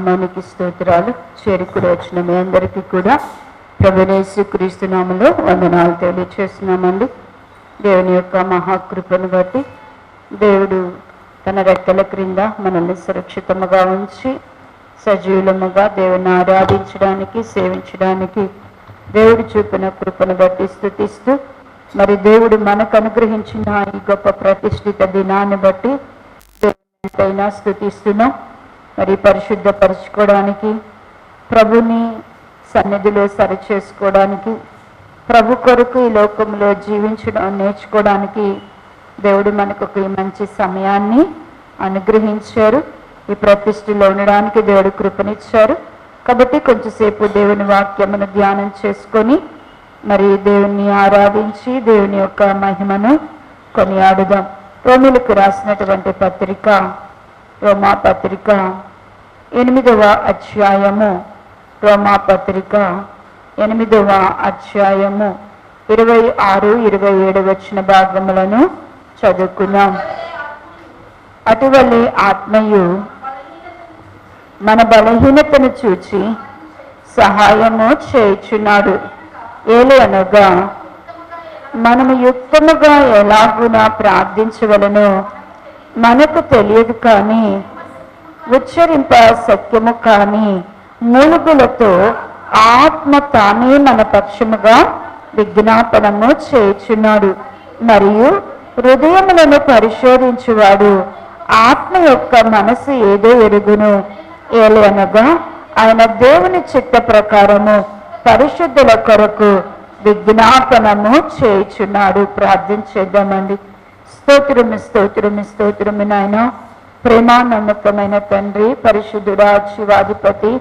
నామానికి స్తోత్రాలు. చేరుకుని వచ్చిన మీ అందరికీ కూడా ప్రభువైన యేసుక్రీస్తు నామములో వందనాలు తెలియజేస్తున్నామండి. దేవుని యొక్క మహాకృపను బట్టి దేవుడు తన రెక్కల క్రింద మనల్ని సురక్షితముగా ఉంచి సజీవులముగా దేవుని ఆరాధించడానికి, సేవించడానికి దేవుడు చూపిన కృపను బట్టి స్తుతిస్తూ, మరి దేవుడు మనకు అనుగ్రహించిన ఈ గొప్ప ప్రతిష్ఠిత దినాన్ని బట్టి దేవునిపైన స్తుతిస్తున్నాం. మరి పరిశుద్ధపరచుకోవడానికి, ప్రభుని సన్నిధిలో సరిచేసుకోవడానికి, ప్రభు కొరకు ఈ లోకంలో జీవించడం నేర్చుకోవడానికి దేవుడు మనకు ఒక మంచి సమయాన్ని అనుగ్రహించారు. ఈ ప్రతిష్ఠలో ఉండడానికి దేవుడు కృపనిచ్చారు. కాబట్టి కొంచెంసేపు దేవుని వాక్యమును ధ్యానం చేసుకొని మరి దేవుని ఆరాధించి దేవుని యొక్క మహిమను కొనియాడుదాం. రోమీయులకు రాసినటువంటి పత్రిక, రోమా పత్రిక 8వ అధ్యాయము, రోమా పత్రిక 8వ అధ్యాయము 26, 27 వచ్చిన భాగములను చదువుకున్నాం. అటువలే ఆత్మయు మన బలహీనతను చూచి సహాయము చేయుచున్నాడు. ఏలనగా మనము యుక్తముగా ఎలాగునా ప్రార్థించవలనో మనకు తెలియదు, కానీ ఉచ్చరింప సత్యము కాని మూలుగులతో ఆత్మ తానే మన పక్షముగా విజ్ఞాపనము చేయుచున్నాడు. మరియు హృదయములను పరిశోధించువాడు ఆత్మ యొక్క మనసు ఏదో ఎరుగును. ఏలనగా ఆయన దేవుని చిత్త ప్రకారము పరిశుద్ధుల కొరకు విజ్ఞాపనము చేయుచున్నాడు. ప్రార్థన చేద్దామండి. స్తోత్రము స్తోత్రము స్తోత్రము నాయన, ప్రేమ నమ్మకమైన తండ్రి, పరిశుద్ధుడా, శివాధిపతి,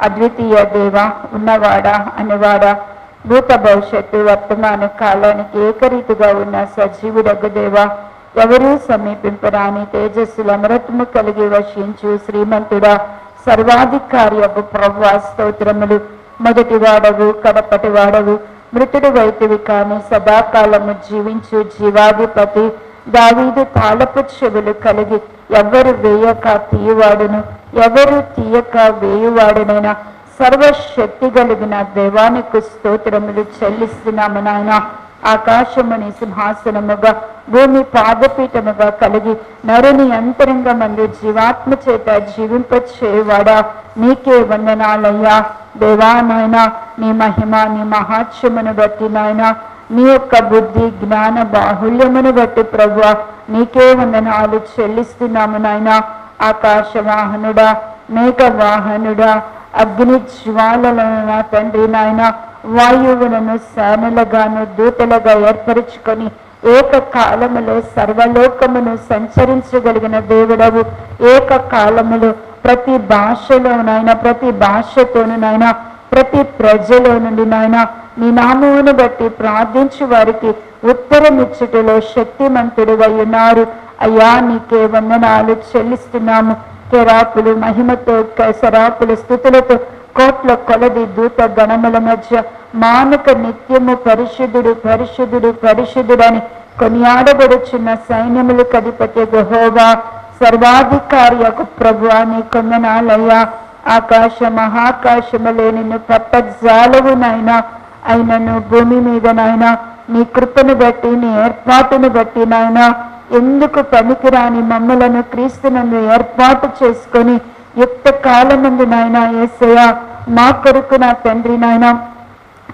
అద్వితీయ దేవ, ఉన్నవాడా అనేవాడా, భూత భవిష్యత్తు వర్తమాన కాలానికి ఏకరీతిగా ఉన్న సజీవుడగు దేవ, ఎవరూ సమీపింపరాని తేజస్సుల అమరత్వము కలిగి వశించు శ్రీమంతుడా, సర్వాధికారి యొక్క ప్రభువా, స్తోత్రములు. మొదటి వాడవు, కడపటి వాడవు, మృతుడు వైతివి కానీ సదాకాలము జీవించు జీవాధిపతి, దావీదు తాళపు చెవులు కలిగి ఎవరు వేయక తీయువాడును, ఎవరు తీయక వేయువాడునైనా సర్వశక్తి కలిగిన దేవానికి స్తోత్రములు చెల్లిస్తున్నాము నాయన. ఆకాశముని సింహాసనముగా, భూమి పాదపీఠముగా కలిగి నరుని అంతరంగమందు జీవాత్మ చేత జీవింపచేవాడా, నీకే వందనాలయ్యా. దేవా నాయన, నీ మహిమ, నీ మహాత్మ్యమును బట్టి నాయన, నీ యొక్క బుద్ధి జ్ఞాన బాహుల్యమును బట్టి ప్రభువా, నీకే వందనాలు చెల్లిస్తున్నాము నాయన. ఆకాశ వాహనుడా, మేఘ వాహనుడా, అగ్ని జ్వాలలను నా తండ్రి నాయన, వాయువులను సేనలుగాను దూతలుగా ఏర్పరుచుకొని ఏకకాలములో సర్వలోకమును సంచరించగలిగిన దేవుడవు. ఏకకాలములో ప్రతి భాషలో నాయన, ప్రతి భాషతోను నాయన, ప్రతి ప్రజలో నుండి నాయన, నీ నామమును బట్టి ప్రార్థించు వారికి ఉత్తరమిచ్చుటలో శక్తిమంతుడుగా ఉన్నారు. అయ్యా, నీకే వందనాలు చెల్లిస్తున్నాము. కెరాపులు మహిమతో, సరాపుల స్థుతులతో, కోట్ల కొలది దూత గణముల మధ్య మానక నిత్యము పరిశుద్ధుడు పరిశుద్ధుడు పరిశుద్ధుడని కొనియాడబడుచున్న సైన్యములకు అధిపతి యెహోవా, సర్వాధికారి యొక్క ప్రభువా, నీ కొందనాలయ్యా. ఆకాశ మహాకాశములే నిన్ను పట్టజాలవు నాయనా. అయినను భూమి మీద నాయన, నీ కృపను బట్టి, నీ ఏర్పాటును బట్టి నాయన, ఎందుకు పనికిరాని మమ్మలను క్రీస్తునందు ఏర్పాటు చేసుకొని యుక్త కాలమందు నాయన యేసయ్య, మా కొరకు నా తండ్రి నాయన,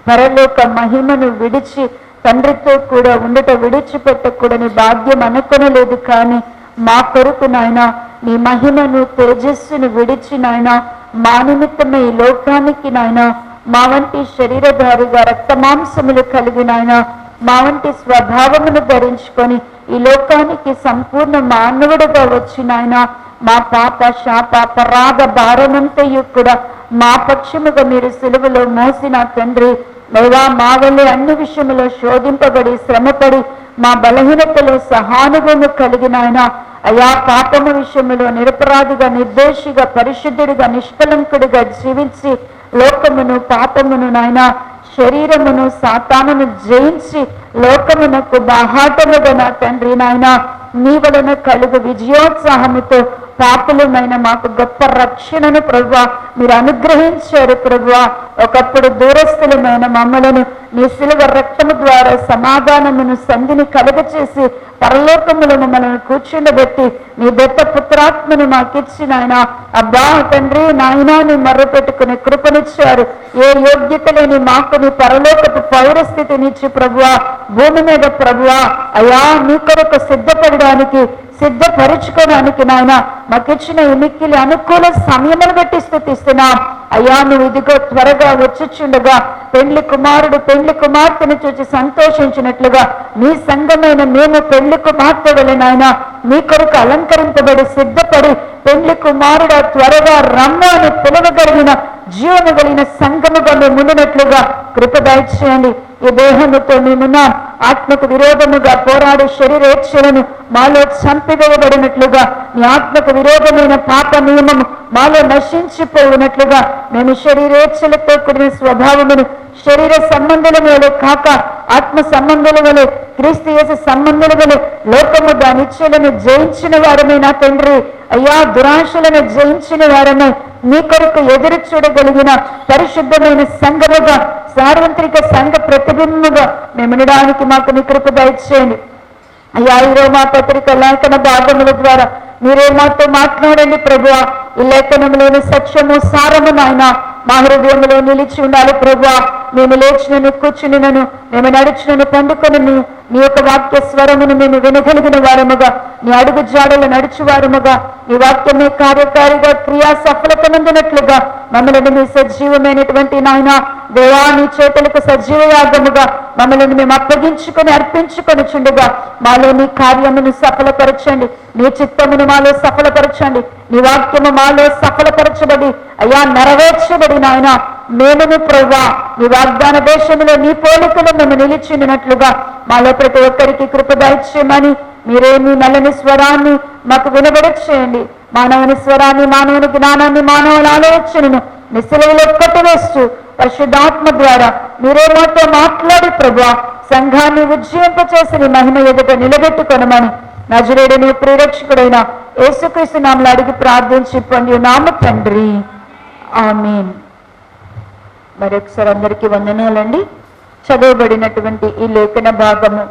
పరలోక మహిమను విడిచి తండ్రితో కూడా ఉండట విడిచిపెట్టకూడని భాగ్యం అనుకొనలేదు, కానీ మా కొరకు నాయన నీ మహిమను తేజస్సును విడిచి నాయన మా నిమిత్తమై ఈ లోకానికి నాయన మా వంటి శరీరధారిగా రక్తమాంసములు కలిగి నాయన మా వంటి స్వభావమును ధరించుకొని ఈ లోకానికి సంపూర్ణ మానవుడుగా వచ్చి నాయన మా పాప శాప అపరాధ భారమంతయు కూడా మా పక్షముగా మీరు సిలువలో మోసిన తండ్రి, లేదా మా వల్లే అన్ని విషయములో శోధింపబడి శ్రమపడి మా బలహీనతలో సహానుభవము కలిగిన ఆయన, అయా పాపము విషయములో నిరపరాధిగా నిర్దోషిగా పరిశుద్ధుడిగా నిష్కలంకుడిగా జీవించి లోకమును పాపమును నాయన శరీరమును సాతానును జయించి లోకమునకు బాహాటముగా నా తండ్రి నాయన నీ వలన కలుగు విజయోత్సాహముతో పాపులమైన మాకు గొప్ప రక్షణను ప్రభువా మీరు అనుగ్రహించారు ప్రభువా. ఒకప్పుడు దూరస్థులమైన మమ్మలను నీ శిలువ రక్తము ద్వారా సమాధానమును సంధిని కలుగచేసి పరలోకములో మమ్మల్ని కూర్చుండబెట్టి నీ దత్త పుత్రాత్మను మాకిచ్చి నాయన అబ్బా తండ్రి నాయనా నీ మర్ర పెట్టుకుని కృపనిచ్చారు. ఏ యోగ్యత లేని మాకు నీ పరలోకపు పౌరస్థితినిచ్చి ప్రభువా భూమి మీద ప్రభువా అయా నీ కొరకు సిద్ధపడడానికి సిద్ధపరుచుకోవడానికి నాయన మాకిచ్చిన ఎన్నికలు అనుకూల సమయమును బట్టి స్థుతిస్తున్నాం అయ్యా. నువ్వు ఇదిగో త్వరగా వచ్చుచుండగా పెళ్లి కుమారుడు పెళ్లి కుమార్తెను చూసి సంతోషించినట్లుగా నీ సంఘమైన మేము పెళ్లి కుమార్తె వలె నాయన నీ కొరకు అలంకరింపబడి సిద్ధపడి పెళ్లి కుమారుడు త్వరగా రమ్ము అని పిలవగలిగిన జీవము కలిగిన సంఘముగా మేము ఉండినట్లుగా కృప దయచేయండి. ఈ దేహముతో మేమున్నాం ఆత్మకు విరోధముగా పోరాడే శరీరేచ్ఛలను మాలో చంపివేయబడినట్లుగా నీ ఆత్మకు విరోధమైన పాప నియమము మాలో నశించిపోయినట్లుగా మేము శరీరేచ్ఛలతో కూడిన స్వభావమును శరీర సంబంధుల వలె కాక ఆత్మ సంబంధుల వలె క్రీస్తు యేసు సంబంధుల వలె లోకము దాని ఇచ్ఛలను జయించిన వారమే నా తండ్రి అయ్యా. దురాశలను జయించిన వారమే నీ కొరకు ఎదురు చూడగలిగిన పరిశుద్ధమైన సంఘముగా సార్వత్రిక సంఘ ప్రతిబింబముగా మేము ఉండడానికి మాకు నీ కృప దయచేయండి అయ్యా. ఈ రోమా పత్రిక లేఖన భాగముల ద్వారా మీరే మాతో మాట్లాడండి ప్రభువా. ఈ లేఖనములోని సత్యము సారము నాయన మా హృదయంలో నిలిచి ఉండాలి ప్రభువా. మేము లేచినను కూర్చునినను మేము నడుచునను పండుకొనను నీ యొక్క వాక్య స్వరమును మేము వినగలిగిన వారముగా నీ అడుగు జాడలు నడుచువారముగా నీ వాక్యమే కార్యకారిగా క్రియా సఫలతనందునట్లుగా మమ్మల్ని మీ సజీవమైనటువంటి నాయన దేవా నీ చేతులకు సజీవ యాగముగా మమ్మల్ని మేము అప్పగించుకొని అర్పించుకొని చుండగా మాలో నీ కార్యమును సఫలపరచండి. నీ చిత్తమును మాలో సఫలపరచండి. నీ వాక్యము మాలో సఫలపరచబడి అయ్యా నెరవేర్చబడి నాయన మేమును ప్రభువా నీ వాగ్దాన దేశంలో నీ పోలికలు మేము నిలిచిండినట్లుగా మాలో ప్రతి ఒక్కరికి కృప దయచేయమని మీరే మీ నల్లని స్వరాన్ని మాకు వినబడచేయండి. మానవుని స్వరాన్ని మానవుని జ్ఞానాన్ని మానవుల ఆలోచనను నీ సిలువలో కొట్టివేస్తూ పరిశుద్ధాత్మ ద్వారా మీరే మాతో మాట్లాడి ప్రభువా సంఘాన్ని ఉజ్జీవింపచేసి నీ మహిమ ఎదుట నిలబెట్టుకొనమని నజరేయుడు ప్రియరక్షకుడైన యేసుక్రీస్తు నామములో అడిగి ప్రార్థించి పొంది నామ తండ్రి ఆమేన్. మరొకసారి అందరికీ వందనాలండి. చదవబడినటువంటి ఈ లేఖన భాగము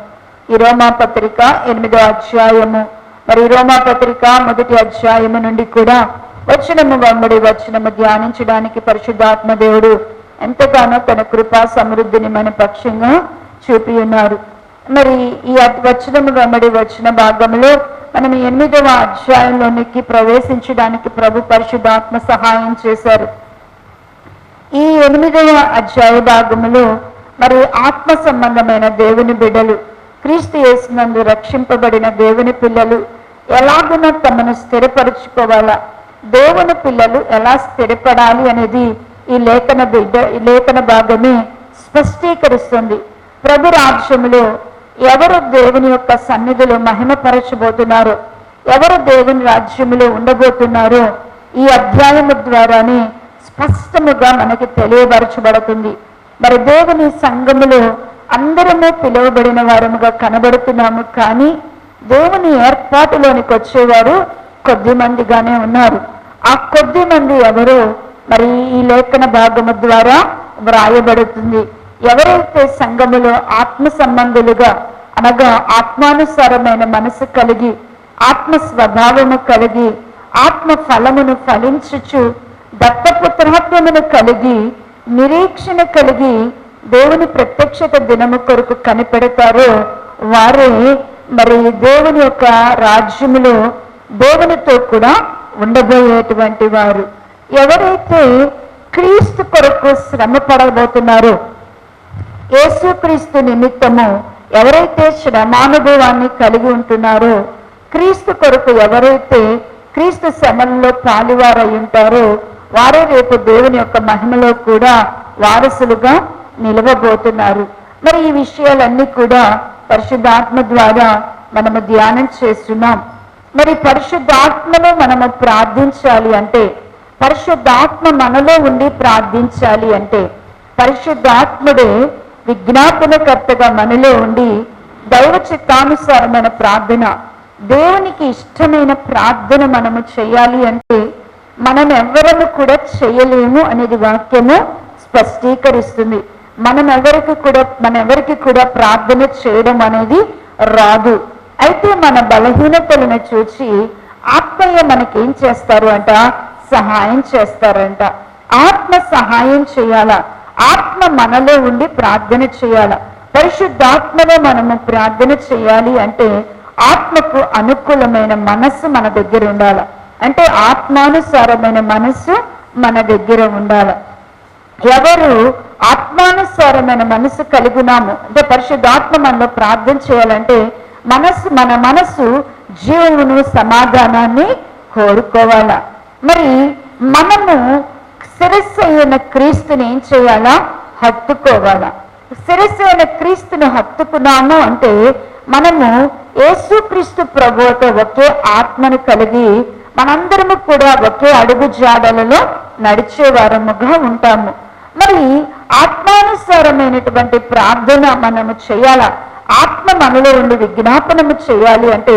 ఈ రోమా పత్రిక 8వ అధ్యాయము మరి రోమా పత్రిక 1వ అధ్యాయము నుండి కూడా వచనము వెంబడి వచనము ధ్యానించడానికి పరిశుద్ధాత్మ దేవుడు ఎంతగానో తన కృపా సమృద్ధిని మన పక్షంగా చూపి ఉన్నారు. మరి ఈ వచనము వెంబడి వచ్చిన భాగంలో మనం 8వ అధ్యాయంలోనికి ప్రవేశించడానికి ప్రభు పరిశుద్ధాత్మ సహాయం చేశారు. ఈ 8వ అధ్యాయ భాగములో మరి ఆత్మ సంబంధమైన దేవుని బిడ్డలు క్రీస్తు యేసునందు రక్షింపబడిన దేవుని పిల్లలు ఎలాగున తమను స్థిరపరుచుకోవాలా దేవుని పిల్లలు ఎలా స్థిరపడాలి అనేది ఈ లేఖన భాగమే స్పష్టీకరిస్తుంది. ప్రభు రాజ్యములో ఎవరు దేవుని యొక్క సన్నిధిలో మహిమపరచబోతున్నారో ఎవరు దేవుని రాజ్యములో ఉండబోతున్నారో ఈ అధ్యాయము ద్వారానే స్పష్టముగా మనకి తెలియపరచబడుతుంది. మరి దేవుని సంఘములో అందరము పిలువబడిన వారముగా కనబడుతున్నాము, కానీ దేవుని ఏర్పాటులోనికి వచ్చేవారు కొద్ది మందిగానే ఉన్నారు. ఆ కొద్ది మంది ఎవరు మరి ఈ లేఖన భాగము ద్వారా వ్రాయబడుతుంది. ఎవరైతే సంఘములో ఆత్మ సంబంధులుగా అనగా ఆత్మానుసారమైన మనసు కలిగి ఆత్మ స్వభావము కలిగి ఆత్మ ఫలమును ఫలించుచు దత్తపుత్రాత్మను కలిగి నిరీక్షణ కలిగి దేవుని ప్రత్యక్షత దినము కొరకు కనిపెడతారో వారే మరి దేవుని యొక్క రాజ్యములో దేవునితో కూడా ఉండబోయేటువంటి వారు. ఎవరైతే క్రీస్తు కొరకు శ్రమ పడబోతున్నారో యేసుక్రీస్తు నిమిత్తము ఎవరైతే శ్రమానుభవాన్ని కలిగి ఉంటున్నారో క్రీస్తు కొరకు ఎవరైతే క్రీస్తు శ్రమల్లో పాలువారై ఉంటారో వారే రేపు దేవుని యొక్క మహిమలో కూడా వారసులుగా నిలవబోతున్నారు. మరి ఈ విషయాలన్నీ కూడా పరిశుద్ధాత్మ ద్వారా మనము ధ్యానం చేస్తున్నాం. మరి పరిశుద్ధాత్మలో మనము ప్రార్థించాలి అంటే పరిశుద్ధాత్మ మనలో ఉండి ప్రార్థించాలి అంటే పరిశుద్ధాత్ముడే విజ్ఞాపనకర్తగా మనలో ఉండి దైవ చిత్తానుసారమైన ప్రార్థన దేవునికి ఇష్టమైన ప్రార్థన మనము చేయాలి అంటే మనం ఎవరము కూడా చేయలేము అనేది వాక్యము స్పష్టీకరిస్తుంది. మనం ఎవరికి కూడా ప్రార్థన చేయడం అనేది రాదు. అయితే మన బలహీనతలను చూసి ఆత్మయ్య మనకేం చేస్తారు అంట, సహాయం చేస్తారంట. ఆత్మ సహాయం చేయాలా, ఆత్మ మనలో ఉండి ప్రార్థన చేయాల. పరిశుద్ధాత్మలో మనము ప్రార్థన చేయాలి అంటే ఆత్మకు అనుకూలమైన మనస్సు మన దగ్గర ఉండాల. అంటే ఆత్మానుసారమైన మనస్సు మన దగ్గర ఉండాల. ఎవరు ఆత్మానుసారమైన మనసు కలిగినాము అంటే పరిశుద్ధాత్మ మనలో ప్రార్థన చేయాలంటే మన మనసు జీవమును సమాధానాన్ని కోరుకోవాలా. మరి మనము శిరస్సు అయిన క్రీస్తుని ఏం చేయాలా, హత్తుకోవాలా. శిరస్సు అయిన క్రీస్తును హత్తుకున్నాము అంటే మనము యేసుక్రీస్తు ప్రభువుతో ఒకే ఆత్మను కలిగి మనందరము కూడా ఒకే అడుగు జాడలలో నడిచేవారముగా ఉంటాము. మరి ఆత్మానుసారమైనటువంటి ప్రార్థన మనము చేయాలా. ఆత్మ మనలో ఉండి విజ్ఞాపనము చేయాలి అంటే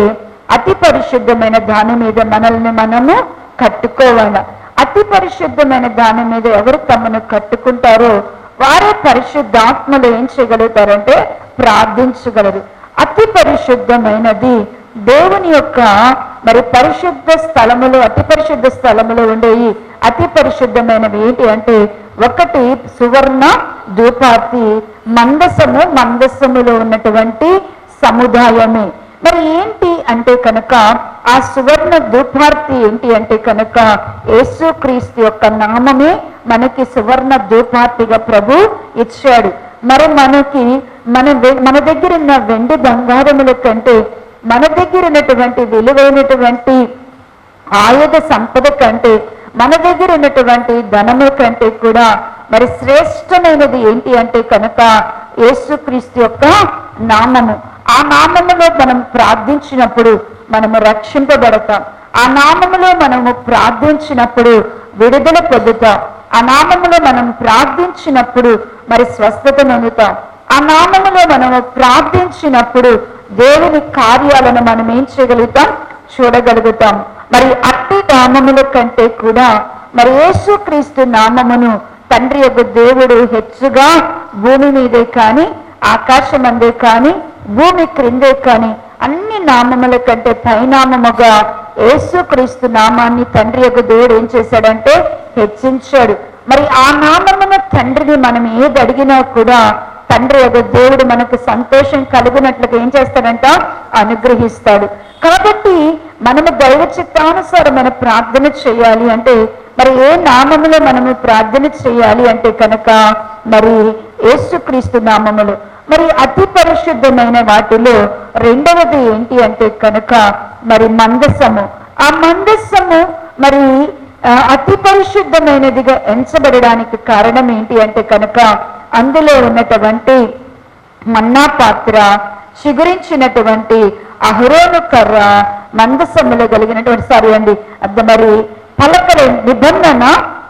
అతి పరిశుద్ధమైన దాని మీద మనల్ని మనము కట్టుకోవాలా. అతి పరిశుద్ధమైన దాని మీద ఎవరు తమను కట్టుకుంటారో వారే పరిశుద్ధాత్మలు ఏం చేయగలుగుతారంటే ప్రార్థించగలరు. అతి పరిశుద్ధమైనది దేవుని యొక్క మరి పరిశుద్ధ స్థలములో, అతి పరిశుద్ధ స్థలములో ఉండేవి అతి పరిశుద్ధమైనవి ఏంటి అంటే ఒకటి సువర్ణ ధూపార్తి మందసములో ఉన్నటువంటి సముదాయమే. మరి ఏంటి అంటే కనుక ఆ సువర్ణ ధూపార్తి ఏంటి అంటే కనుక యేసుక్రీస్తు యొక్క నామమే మనకి సువర్ణ ధూపార్తిగా ప్రభు ఇచ్చాడు. మరి మన దగ్గర ఉన్న వెండి బంగారముల కంటే మన దగ్గర ఉన్నటువంటి విలువైనటువంటి ఆయుధ సంపద కంటే మన దగ్గర ఉన్నటువంటి ధనము కంటే కూడా మరి శ్రేష్టమైనది ఏంటి అంటే కనుక యేసుక్రీస్తు యొక్క నామము. ఆ నామములో మనం ప్రార్థించినప్పుడు మనము రక్షింపబడతాం. ఆ నామములో మనము ప్రార్థించినప్పుడు విడుదల పొందుతాం. ఆ నామములో మనం ప్రార్థించినప్పుడు మరి స్వస్థత పొందుతాం. ఆ నామములో మనము ప్రార్థించినప్పుడు దేవుని కార్యాలను మనం ఏం చేయగలుగుతాం, చూడగలుగుతాం. మరి అట్టి నామముల కంటే కూడా మరి యేసుక్రీస్తు నామమును తండ్రి యొక్క దేవుడు హెచ్చుగా భూమి మీదే కానీ ఆకాశమందే కానీ భూమి క్రిందే కానీ అన్ని నామముల కంటే పైనామముగా యేసుక్రీస్తు నామాన్ని తండ్రి యొక్క దేవుడు ఏం చేశాడంటే హెచ్చించాడు. మరి ఆ నామమున తండ్రిని మనం ఏది అడిగినా కూడా తండ్రి యొక్క దేవుడు మనకు సంతోషం కలుగునట్లుగా ఏం చేస్తాడంట, అనుగ్రహిస్తాడు. కాబట్టి మనము దైవ చిత్తానుసారమైన ప్రార్థన చేయాలి అంటే మరి ఏ నామములో మనము ప్రార్థన చేయాలి అంటే కనుక మరి యేసుక్రీస్తు నామములు. మరి అతి పరిశుద్ధమైన వాటిలో రెండవది ఏంటి అంటే కనుక మరి మందసము. ఆ మందసము మరి అతి పరిశుద్ధమైనదిగా ఎంచబడడానికి కారణం ఏంటి అంటే కనుక అందులో ఉన్నటువంటి మన్నా పాత్ర, చిగురించినటువంటి అహరోను కర్ర, మందసములో కలిగినటువంటి మరి పలకల నిబంధన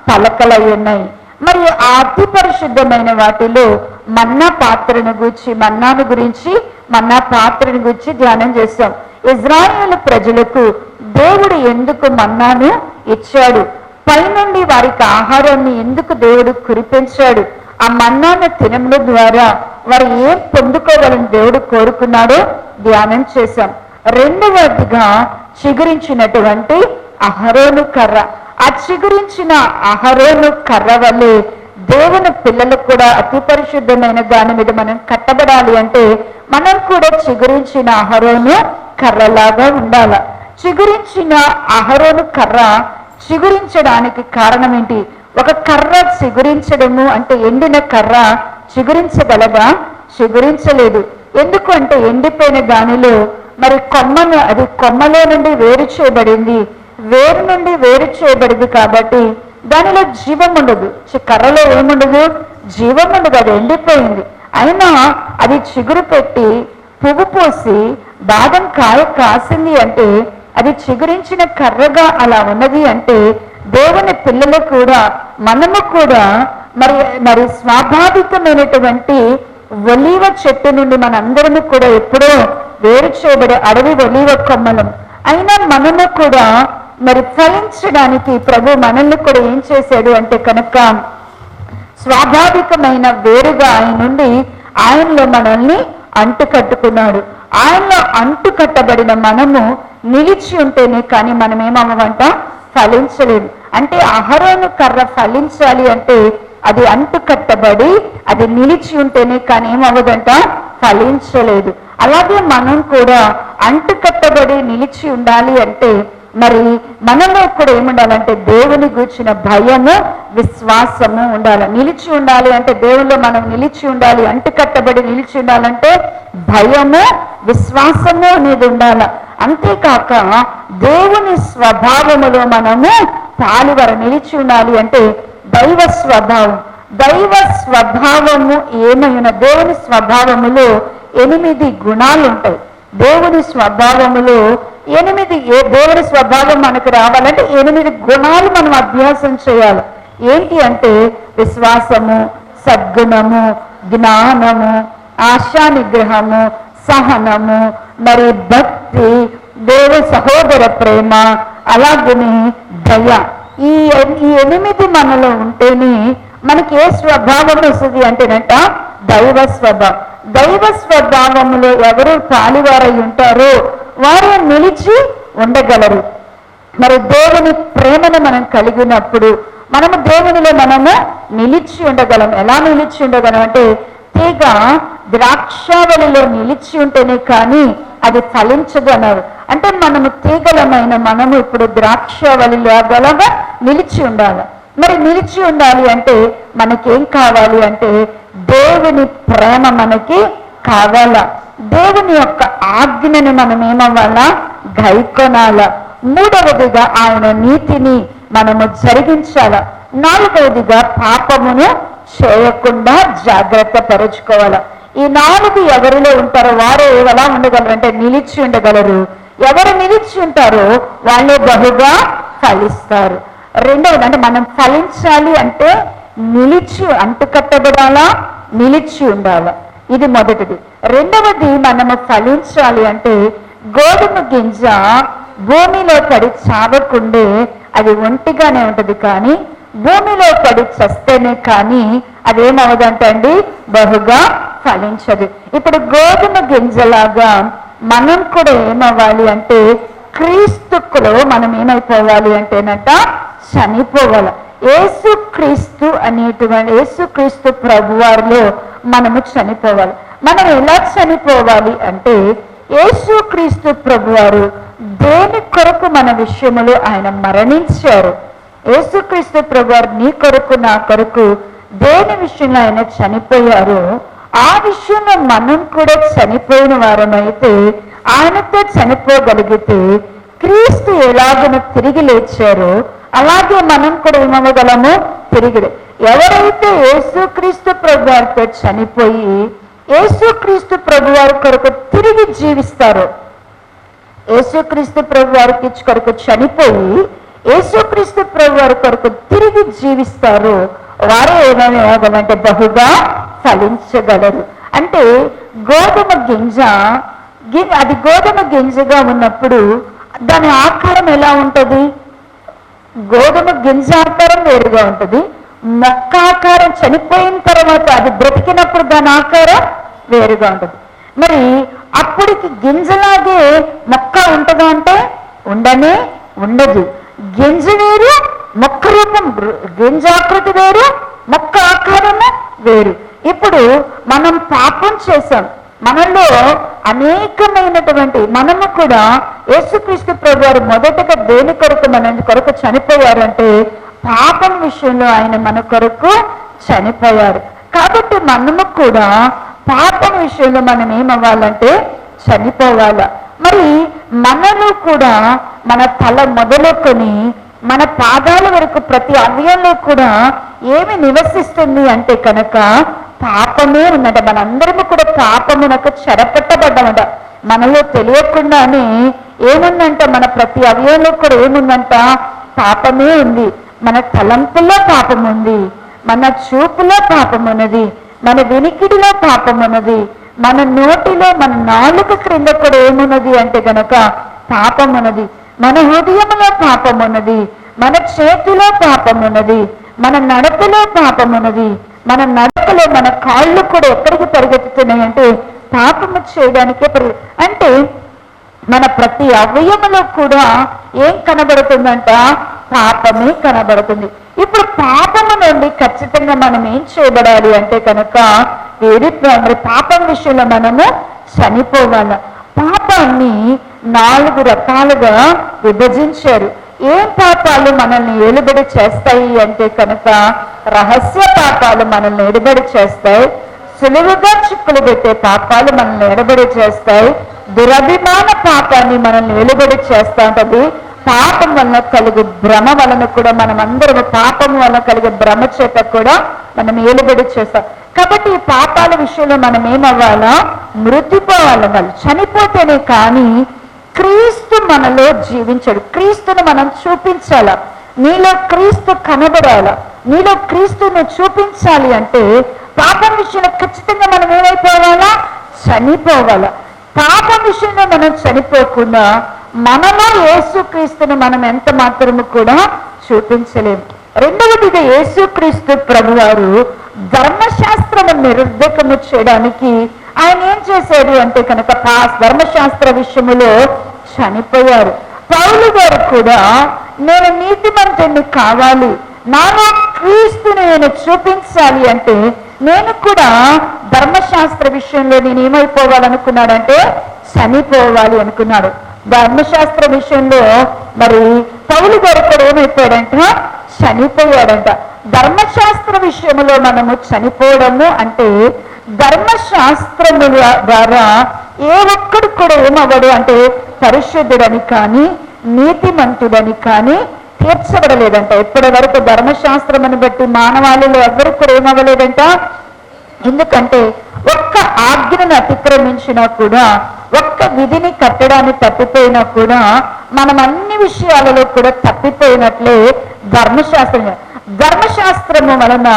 పలకలై ఉన్నాయి. మరి ఆ అతి పరిశుద్ధమైన వాటిలో మన్నా పాత్రను గురించి మన్నా పాత్రను గురించి ధ్యానం చేస్తాం. ఇజ్రాయేలు ప్రజలకు దేవుడు ఎందుకు మన్నాను ఇచ్చాడు, పైనుండి వారికి ఆహారాన్ని ఎందుకు దేవుడు కురిపించాడు, ఆ మన్నాను తినడం ద్వారా వారు ఏం పొందుకోవాలని దేవుడు కోరుకున్నాడో ధ్యానం చేశాం. రెండవదిగా చిగురించినటువంటి అహరోను కర్ర. ఆ చిగురించిన అహరోను కర్ర వల్లే దేవుని పిల్లలు కూడా అతి పరిశుద్ధమైన దాని మీద మనం కట్టబడాలి అంటే మనం కూడా చిగురించిన అహరోను కర్రలాగా ఉండాల. చిగురించిన అహరోను కర్ర చిగురించడానికి కారణం ఏంటి? ఒక కర్ర చిగురించడము అంటే ఎండిన కర్ర చిగురించగలదా? చిగురించలేదు. ఎందుకు అంటే ఎండిపోయిన దానిలో మరి కొమ్మలో నుండి వేరు చేయబడింది, వేరు నుండి వేరు చేయబడింది కాబట్టి దానిలో జీవం ఉండదు. కర్రలో ఏముండదు? జీవం ఉండదు, అది ఎండిపోయింది. అయినా అది చిగురు పెట్టి పువ్వు పోసి బాదం కాయ కాసింది అంటే అది చిగురించిన కర్రగా అలా ఉన్నది. అంటే దేవుని పిల్లలు కూడా మనము కూడా మరి స్వాభావికమైనటువంటి ఒలీవ చెట్టు నుండి మనందరినీ కూడా ఎప్పుడో వేరు చేయబడే అడవి ఒలీవ కొమ్మలం. అయినా మనము కూడా మరి ఫలించడానికి ప్రభు మనల్ని కూడా ఏం చేశాడు అంటే కనుక స్వాభావికమైన వేరుగా ఆయన నుండి ఆయనలో మనల్ని అంటు కట్టుకున్నాడు. ఆయనలో అంటు కట్టబడిన మనము నిలిచి ఉంటేనే కానీ మనం ఏమవ్వమంట ఫలించలేదు. అంటే అహరోను కర్ర ఫలించాలి అంటే అది అంటు కట్టబడి అది నిలిచి ఉంటేనే కానీ ఏమవ్వదంట ఫలించలేదు. అలాగే మనం కూడా అంటు కట్టబడి నిలిచి ఉండాలి అంటే మరి మనలో కూడా ఏముండాలంటే దేవుని గూర్చిన భయము విశ్వాసము ఉండాలి. నిలిచి ఉండాలి అంటే దేవుల్లో మనం నిలిచి ఉండాలి. అంటు కట్టబడి నిలిచి ఉండాలంటే భయము విశ్వాసము అనేది ఉండాలి. అంతేకాక దేవుని స్వభావములో మనము పాలువర నిలిచి ఉండాలి అంటే దైవ స్వభావం. దైవ స్వభావము ఏమైనా దేవుని స్వభావములో 8 గుణాలు ఉంటాయి. దేవుని స్వభావములో 8 దేవుని స్వభావం మనకు రావాలంటే 8 గుణాలు మనం అభ్యాసం చేయాలి. ఏంటి అంటే విశ్వాసము, సద్గుణము, జ్ఞానము, ఆశా నిగ్రహము, సహనము, మరి భక్తి, దేవ సహోదర ప్రేమ, అలాగని దయ. ఈ 8 మనలో ఉంటేనే మనకి ఏ స్వభావం వస్తుంది అంటేనట దైవ స్వభావం. దైవ స్వభావంలో ఎవరు పాలువారై ఉంటారో వారు నిలిచి ఉండగలరు. మరి దేవుని ప్రేమను మనం కలిగినప్పుడు మనము దేవునిలో మనము నిలిచి ఉండగలం. ఎలా నిలిచి ఉండగలం అంటే తీగ ద్రాక్షావళిలో నిలిచి ఉంటేనే కానీ అది ఫలించదు అన్నారు. అంటే మనము తీగలమైన మనము ఇప్పుడు ద్రాక్షావళిలో గలగా నిలిచి ఉండాలి. మరి నిలిచి ఉండాలి అంటే మనకేం కావాలి అంటే దేవుని ప్రేమ మనకి కావాలా. దేవుని యొక్క ఆజ్ఞని మనం ఏమవ్వాలా గైకొనాల. 3వదిగా ఆయన నీతిని మనము జరిగించాల. 4వదిగా పాపమును చేయకుండా జాగ్రత్త పరుచుకోవాల. ఈ 4 ఎవరిలో ఉంటారో వారు ఎలా ఉండగలరు అంటే నిలిచి ఉండగలరు. ఎవరు నిలిచి ఉంటారో వాళ్ళే బహుగా ఫలిస్తారు. 2వది అంటే మనం ఫలించాలి అంటే నిలిచి అంటుకట్టబడాలా, నిలిచి ఉండాలా. ఇది మొదటిది. 2వది మనము ఫలించాలి అంటే గోధుమ గింజ భూమిలో పడి చావకుండే అది ఒంటిగానే ఉంటది, కానీ భూమిలో పడి చస్తేనే కానీ అదేమవదంటండి బహుగా ఫలించదు. ఇప్పుడు గోధుమ గింజలాగా మనం కూడా ఏమవ్వాలి అంటే క్రీస్తులో మనం ఏమైపోవాలి అంటేనట చనిపోవాలి. యేసుక్రీస్తు అనేటువంటి యేసుక్రీస్తు ప్రభువారిలో మనము చనిపోవాలి. మనం ఎలా చనిపోవాలి అంటే యేసుక్రీస్తు ప్రభువారు దేని కొరకు మన విషయములో ఆయన మరణించారు. యేసుక్రీస్తు ప్రభువారు నీ కొరకు నా కొరకు దేని విషయంలో ఆయన చనిపోయారు, ఆ విషయంలో మనం కూడా చనిపోయిన వారమైతే ఆయనతో చనిపోగలిగితే క్రీస్తు ఎలాగను తిరిగి లేచారో అలాగే మనం కూడా ఏమవ్వగలము తిరిగి. ఎవరైతే యేసుక్రీస్తు ప్రభువారితో చనిపోయి యేసుక్రీస్తు ప్రభువారి కొరకు తిరిగి జీవిస్తారో, యేసుక్రీస్తు ప్రభువారికి కొరకు చనిపోయి యేసుక్రీస్తు ప్రభువారి కొరకు తిరిగి జీవిస్తారో వారు ఏమేమవ్వగలంటే బహుగా ఫలించగలరు. అంటే గోధుమ గింజ అది గోధుమ గింజగా ఉన్నప్పుడు దాని ఆకారం ఎలా ఉంటుంది? గోధుమ గింజ ఆకారం వేరుగా ఉంటుంది, మొక్క ఆకారం చనిపోయిన తర్వాత అది బ్రతికినప్పుడు దాని ఆకారం వేరుగా ఉంటుంది. మరి అప్పటికి గింజలాగే మొక్క ఉంటుందా అంటే ఉండనే ఉండదు. గింజ వేరు, మొక్క రూపం గింజాకృతి వేరు, మొక్క ఆకారము వేరు. ఇప్పుడు మనం పాపం చేశాం, మనలో అనేకమైనటువంటి మనము కూడా యేసుక్రీస్తు ప్రభువారు మొదటగా దేని కొరకు మన కొరకు చనిపోయారంటే పాపం విషయంలో ఆయన మన కొరకు చనిపోయారు. కాబట్టి మనము కూడా పాపం విషయంలో మనం ఏమవ్వాలంటే చనిపోవాలా. మరి మనలో కూడా మన తల మొదలుకొని మన పాదాల వరకు ప్రతి అవయంలో కూడా ఏమి నివసిస్తుంది అంటే కనుక పాపమే ఉన్నట. మనందరము కూడా పాపమునకు చెరపట్టబడ్డామట. మనలో తెలియకుండానే ఏముందంట, మన ప్రతి అవయంలో కూడా ఏముందంట పాపమే ఉంది. మన తలంపుల్లో పాపం ఉంది, మన చూపులో పాపం ఉన్నది, మన వినికిడిలో పాపం ఉన్నది, మన నోటిలో మన నాలుక క్రింద కూడా ఏమున్నది అంటే గనక పాపం ఉన్నది. మన హృదయంలో పాపం ఉన్నది, మన చేతిలో పాపం ఉన్నది, మన నడకలో పాపం ఉన్నది. మన నడకలో మన కాళ్ళు కూడా ఎక్కడికి పరిగెత్తుతున్నాయి అంటే పాపము చేయడానికే అంటే మన ప్రతి అవయవలో కూడా ఏం కనబడుతుందంట? పాపమే కనబడుతుంది. ఇప్పుడు పాపము నుండి ఖచ్చితంగా మనం ఏం చేయబడాలి అంటే కనుక మరి పాపం విషయంలో మనము చనిపోవాలి. పాపాన్ని 4 రకాలుగా విభజించారు. ఏం పాపాలు మనల్ని ఏలుబడి చేస్తాయి అంటే కనుక రహస్య పాపాలు మనల్ని ఎడబడి చేస్తాయి, సులువుగా చిక్కులు పెట్టే పాపాలు మనల్ని ఎడబడి చేస్తాయి, దురభిమాన పాపాన్ని మనల్ని వెలుబడి చేస్తా ఉంటది. పాపం వలన కలిగే భ్రమ వలన కూడా మనం అందరం పాపం వలన కలిగే భ్రమ చేత కూడా మనం ఏలుబడి చేస్తాం. కాబట్టి ఈ పాపాల విషయంలో మనం ఏమవ్వాలా? మృతిపోవాలి. వాళ్ళు చనిపోతేనే కానీ క్రీస్తు మనలో జీవించాడు. క్రీస్తును మనం చూపించాల. నీలో క్రీస్తు కనబడాల. నీలో క్రీస్తును చూపించాలి అంటే పాపం విషయంలో ఖచ్చితంగా మనం ఏమైపోవాలా? చనిపోవాలా. పాపం విషయంలో మనం చనిపోకుండా మనలో యేసుక్రీస్తును మనం ఎంత మాత్రము కూడా చూపించలేము. రెండవదిగా యేసుక్రీస్తు ప్రభువారు ధర్మశాస్త్రము నిరర్ధకము చేయడానికి ఆయన ఏం చేశారు అంటే కనుక ధర్మశాస్త్ర విషయములో చనిపోయారు. పౌలు గారు కూడా నేను నీతిమంతుడిని కావాలి, నాలో క్రీస్తుని నేను చూపించాలి అంటే నేను కూడా ధర్మశాస్త్ర విషయంలో నేను ఏమైపోవాలనుకున్నాడంటే చనిపోవాలి అనుకున్నాడు. ధర్మశాస్త్ర విషయంలో మరి పౌలు గారు కూడా ఏమైపోయాడంట? చనిపోయాడంట. ధర్మశాస్త్ర విషయంలో మనము చనిపోవడము అంటే ధర్మశాస్త్రముల ద్వారా ఏ ఒక్కడు కూడా ఏమవ్వడు అంటే పరిశుద్ధుడని కానీ నీతిమంతుడని కానీ తీర్చబడలేదంట. ఇప్పటి వరకు ధర్మశాస్త్రమును బట్టి మానవాళిలో ఎవరికి కూడా ఏమవ్వలేదంట. ఎందుకంటే ఒక్క ఆజ్ఞను అతిక్రమించినా కూడా, ఒక్క విధిని కట్టడాన్ని తప్పిపోయినా కూడా మనం అన్ని విషయాలలో కూడా తప్పిపోయినట్లే ధర్మశాస్త్రము వలన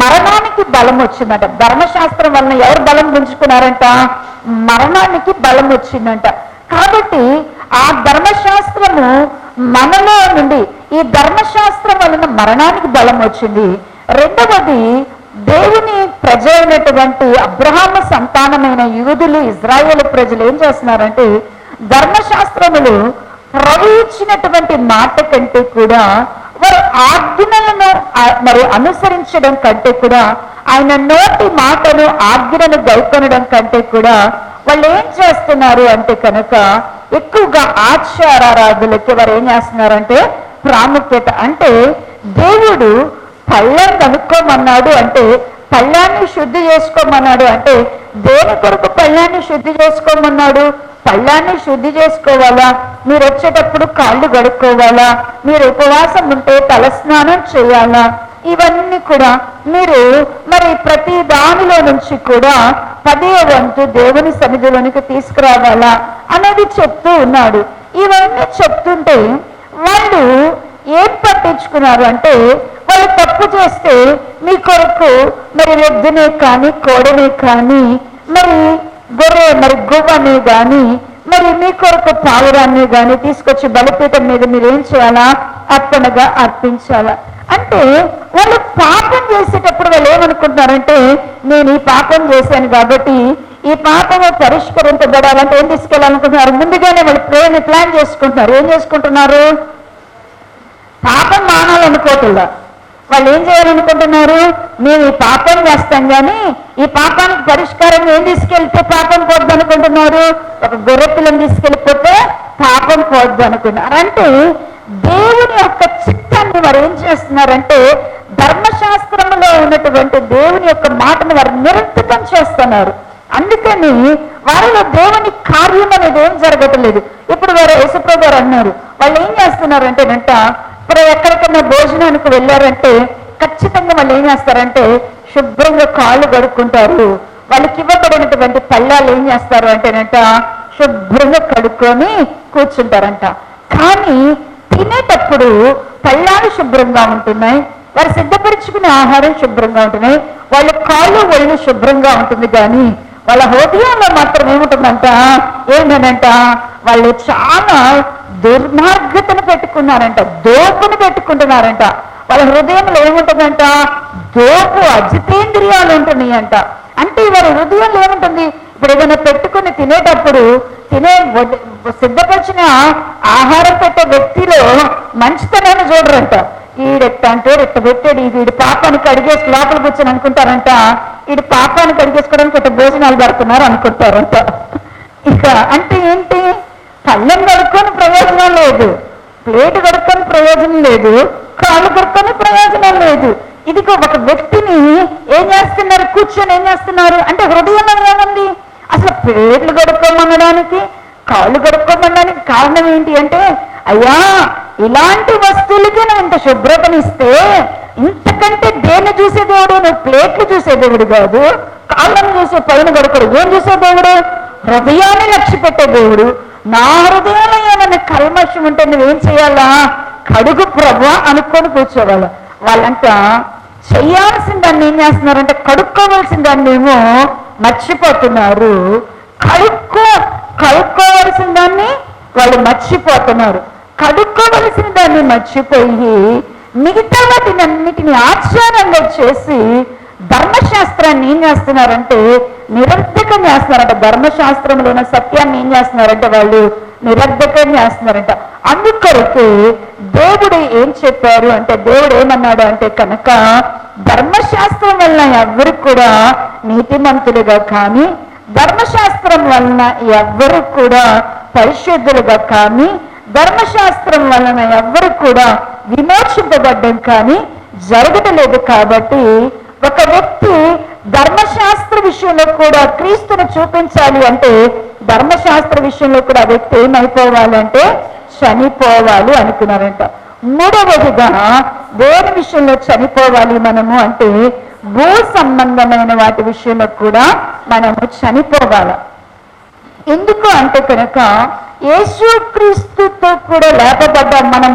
మరణానికి బలం వచ్చిందంట. ధర్మశాస్త్రం వలన ఎవరు బలం పుంజుకున్నారంట? మరణానికి బలం వచ్చిందంట. కాబట్టి ఆ ధర్మశాస్త్రము మనలో నుండి ఈ ధర్మశాస్త్రం వలన మరణానికి బలం వచ్చింది. రెండవది దేవుని ప్రజ అయినటువంటి అబ్రహాము సంతానమైన యూదులు, ఇజ్రాయేలు ప్రజలు ఏం చేస్తున్నారంటే ధర్మశాస్త్రములు ప్రభు ఇచ్చినటువంటి మాట కంటే కూడా వారు ఆజ్ఞలను మరి అనుసరించడం కంటే కూడా ఆయన నోటి మాటను ఆజ్ఞను గైకొనడం కంటే కూడా వాళ్ళు ఏం చేస్తున్నారు అంటే కనుక ఎక్కువగా ఆచారారాధులకి వారు ఏం చేస్తున్నారంటే ప్రాముఖ్యత. అంటే దేవుడు పళ్ళం కనుక్కోమన్నాడు అంటే పళ్ళాన్ని శుద్ధి చేసుకోమన్నాడు అంటే దేని కొరకు పళ్ళాన్ని శుద్ధి చేసుకోమన్నాడు? పళ్ళాన్ని శుద్ధి చేసుకోవాలా, మీరు వచ్చేటప్పుడు కాళ్ళు గడుక్కోవాలా, మీరు ఉపవాసం ఉంటే తలస్నానం చేయాలా, ఇవన్నీ కూడా మీరు మరి ప్రతి దానిలో నుంచి కూడా 10వ వంతు దేవుని సన్నిధిలోనికి తీసుకురావాలా అనేది చెప్తూ ఉన్నాడు. ఇవన్నీ చెప్తుంటే వాళ్ళు ఏం పట్టించుకున్నారు అంటే వాళ్ళు తప్పు చేస్తే మీ కొరకు మరి ఎద్దునే కానీ కోడనే కానీ మరి గొర్రె మరి గువ్వని కానీ మరి మీ కొరకు పావురాన్ని కానీ తీసుకొచ్చి బలిపీఠం మీద మీరు ఏం చేయాలా? అర్పణగా అర్పించాలా. అంటే వాళ్ళు పాపం చేసేటప్పుడు వాళ్ళు ఏమనుకుంటున్నారంటే నేను ఈ పాపం చేశాను కాబట్టి ఈ పాపము పరిష్కరింపబడాలంటే ఏం తీసుకెళ్ళాలనుకుంటున్నారు? ముందుగానే వాళ్ళు ప్లాన్ చేసుకుంటున్నారు. ఏం చేసుకుంటున్నారు? పాపం మానాలనుకోవట్లా. వాళ్ళు ఏం చేయాలనుకుంటున్నారు? మేము ఈ పాపం చేస్తాం కానీ ఈ పాపానికి పరిష్కారం ఏం తీసుకెళ్తే పాపం పోద్దు అనుకుంటున్నారు? ఒక గొర్రె పిల్లని తీసుకెళ్ళిపోతే పాపం పోద్దు అనుకున్నారు. అంటే దేవుని యొక్క చిత్తాన్ని వారు ఏం చేస్తున్నారంటే ధర్మశాస్త్రంలో ఉన్నటువంటి దేవుని యొక్క మాటను వారు నిరర్థకం చేస్తున్నారు. అందుకని వారిలో దేవుని కార్యం అనేది ఏం జరగట్లేదు. ఇప్పుడు వారు యేసుప్రభు గారు అన్నారు, వాళ్ళు ఏం చేస్తున్నారంటేనంట ఇప్పుడు ఎక్కడికైనా భోజనానికి వెళ్ళారంటే ఖచ్చితంగా వాళ్ళు ఏం చేస్తారంటే శుభ్రంగా కాళ్ళు కడుక్కుంటారు. వాళ్ళకి ఇవ్వబడినటువంటి పళ్ళాలు ఏం చేస్తారు అంటేనంట శుభ్రంగా కడుక్కొని కూర్చుంటారంట. కానీ తినేటప్పుడు పళ్ళాలు శుభ్రంగా ఉంటున్నాయి, వారు సిద్ధపరుచుకునే ఆహారం శుభ్రంగా ఉంటున్నాయి, వాళ్ళ కాళ్ళు ఒళ్ళు శుభ్రంగా ఉంటుంది. కానీ వాళ్ళ హృదయంలో మాత్రం ఏముంటుందంట, ఏంటంట, వాళ్ళు చాలా దుర్మార్గతను పెట్టుకున్నారంట, దోపును పెట్టుకుంటున్నారంట. వాళ్ళ హృదయంలో ఏముంటుందంట, దోపు అజితేంద్రియాలు ఉంటున్నాయంట. అంటే వారి హృదయంలో ఏముంటుంది, ఇప్పుడు ఏదైనా పెట్టుకుని తినేటప్పుడు సిద్ధపరిచిన ఆహారం పెట్టే వ్యక్తిలో మంచితనాన్ని చూడరంట. ఈడెట్టంటే రెట్ట పెట్టాడు, వీడి పాపానికి అడిగేసి లోపల కూర్చొని అనుకుంటారంట, వీడి పాపానికి అడిగేసుకోవడానికి ఇట్ట భోజనాలు పెడుతున్నారు అనుకుంటారంట. ఇక అంటే ఏంటి, పళ్ళెం కడుక్కొని ప్రయోజనం లేదు, ప్లేట్ కడుక్కొని ప్రయోజనం లేదు, కాళ్ళు కడుక్కొని ప్రయోజనం లేదు. ఇదిగో ఒక వ్యక్తిని ఏం చేస్తున్నారు, కూర్చొని ఏం చేస్తున్నారు అంటే హృదయంలో ఏముంది, అసలు ప్లేట్లు కడుక్కోమనడానికి కాళ్ళు కడుక్కోమనడానికి కారణం ఏంటి అంటే, అయ్యా ఇలాంటి వస్తువులకి నువ్వు ఇంత శుభ్రతనిస్తే ఇంతకంటే దేన్ని చూసే దేవుడు, నువ్వు ప్లేట్లు చూసే దేవుడు కాదు, కాళ్ళను చూసే పైన కడుకోడు, ఏం చూసే దేవుడు, హృదయాన్ని లక్ష్య పెట్టే దేవుడు. నా హృదయంలో ఏమైనా కల్మషం ఉంటే నువ్వేం చేయాలా, కడుగు ప్రభు అనుకొని కూర్చోవాలి. వాళ్ళంట చేయాల్సిన దాన్ని ఏం చేస్తున్నారంటే కడుక్కోవలసిన దాన్ని ఏమో మర్చిపోతున్నారు, కడుక్కోవలసిన దాన్ని వాళ్ళు మర్చిపోతున్నారు. కడుక్కోవలసిన దాన్ని మర్చిపోయి మిగతా వాటిని అన్నిటిని ఆచారంగా చేసి ధర్మశాస్త్రాన్ని ఏం చేస్తున్నారంటే నిరర్ధకం చేస్తున్నారంట. ధర్మశాస్త్రంలో ఉన్న సత్యాన్ని ఏం చేస్తున్నారంటే వాళ్ళు నిరర్ధకం చేస్తున్నారంట. అందుకొరకు దేవుడు ఏం చెప్పారు అంటే, దేవుడు ఏమన్నాడు అంటే కనుక, ధర్మశాస్త్రం వలన ఎవ్వరు కూడా నీతిమంతులుగా కానీ, ధర్మశాస్త్రం వలన ఎవ్వరు కూడా పరిశుద్ధులుగా కానీ, ధర్మశాస్త్రం వలన ఎవ్వరు కూడా విమోచింపబడ్డం కానీ జరగటలేదు. కాబట్టి ఒక వ్యక్తి ధర్మశాస్త్ర విషయంలో కూడా క్రీస్తును చూపించాలి అంటే, ధర్మశాస్త్ర విషయంలో కూడా ఆ వ్యక్తి ఏమైపోవాలంటే చనిపోవాలి అనుకున్నారంట. మూడవదిగా దేని విషయంలో చనిపోవాలి మనము అంటే, భూ సంబంధమైన వాటి విషయంలో కూడా మనము చనిపోవాలి. ఎందుకు అంటే కనుక యేసుక్రీస్తుతో కూడా లేపబడ్డాం. మనం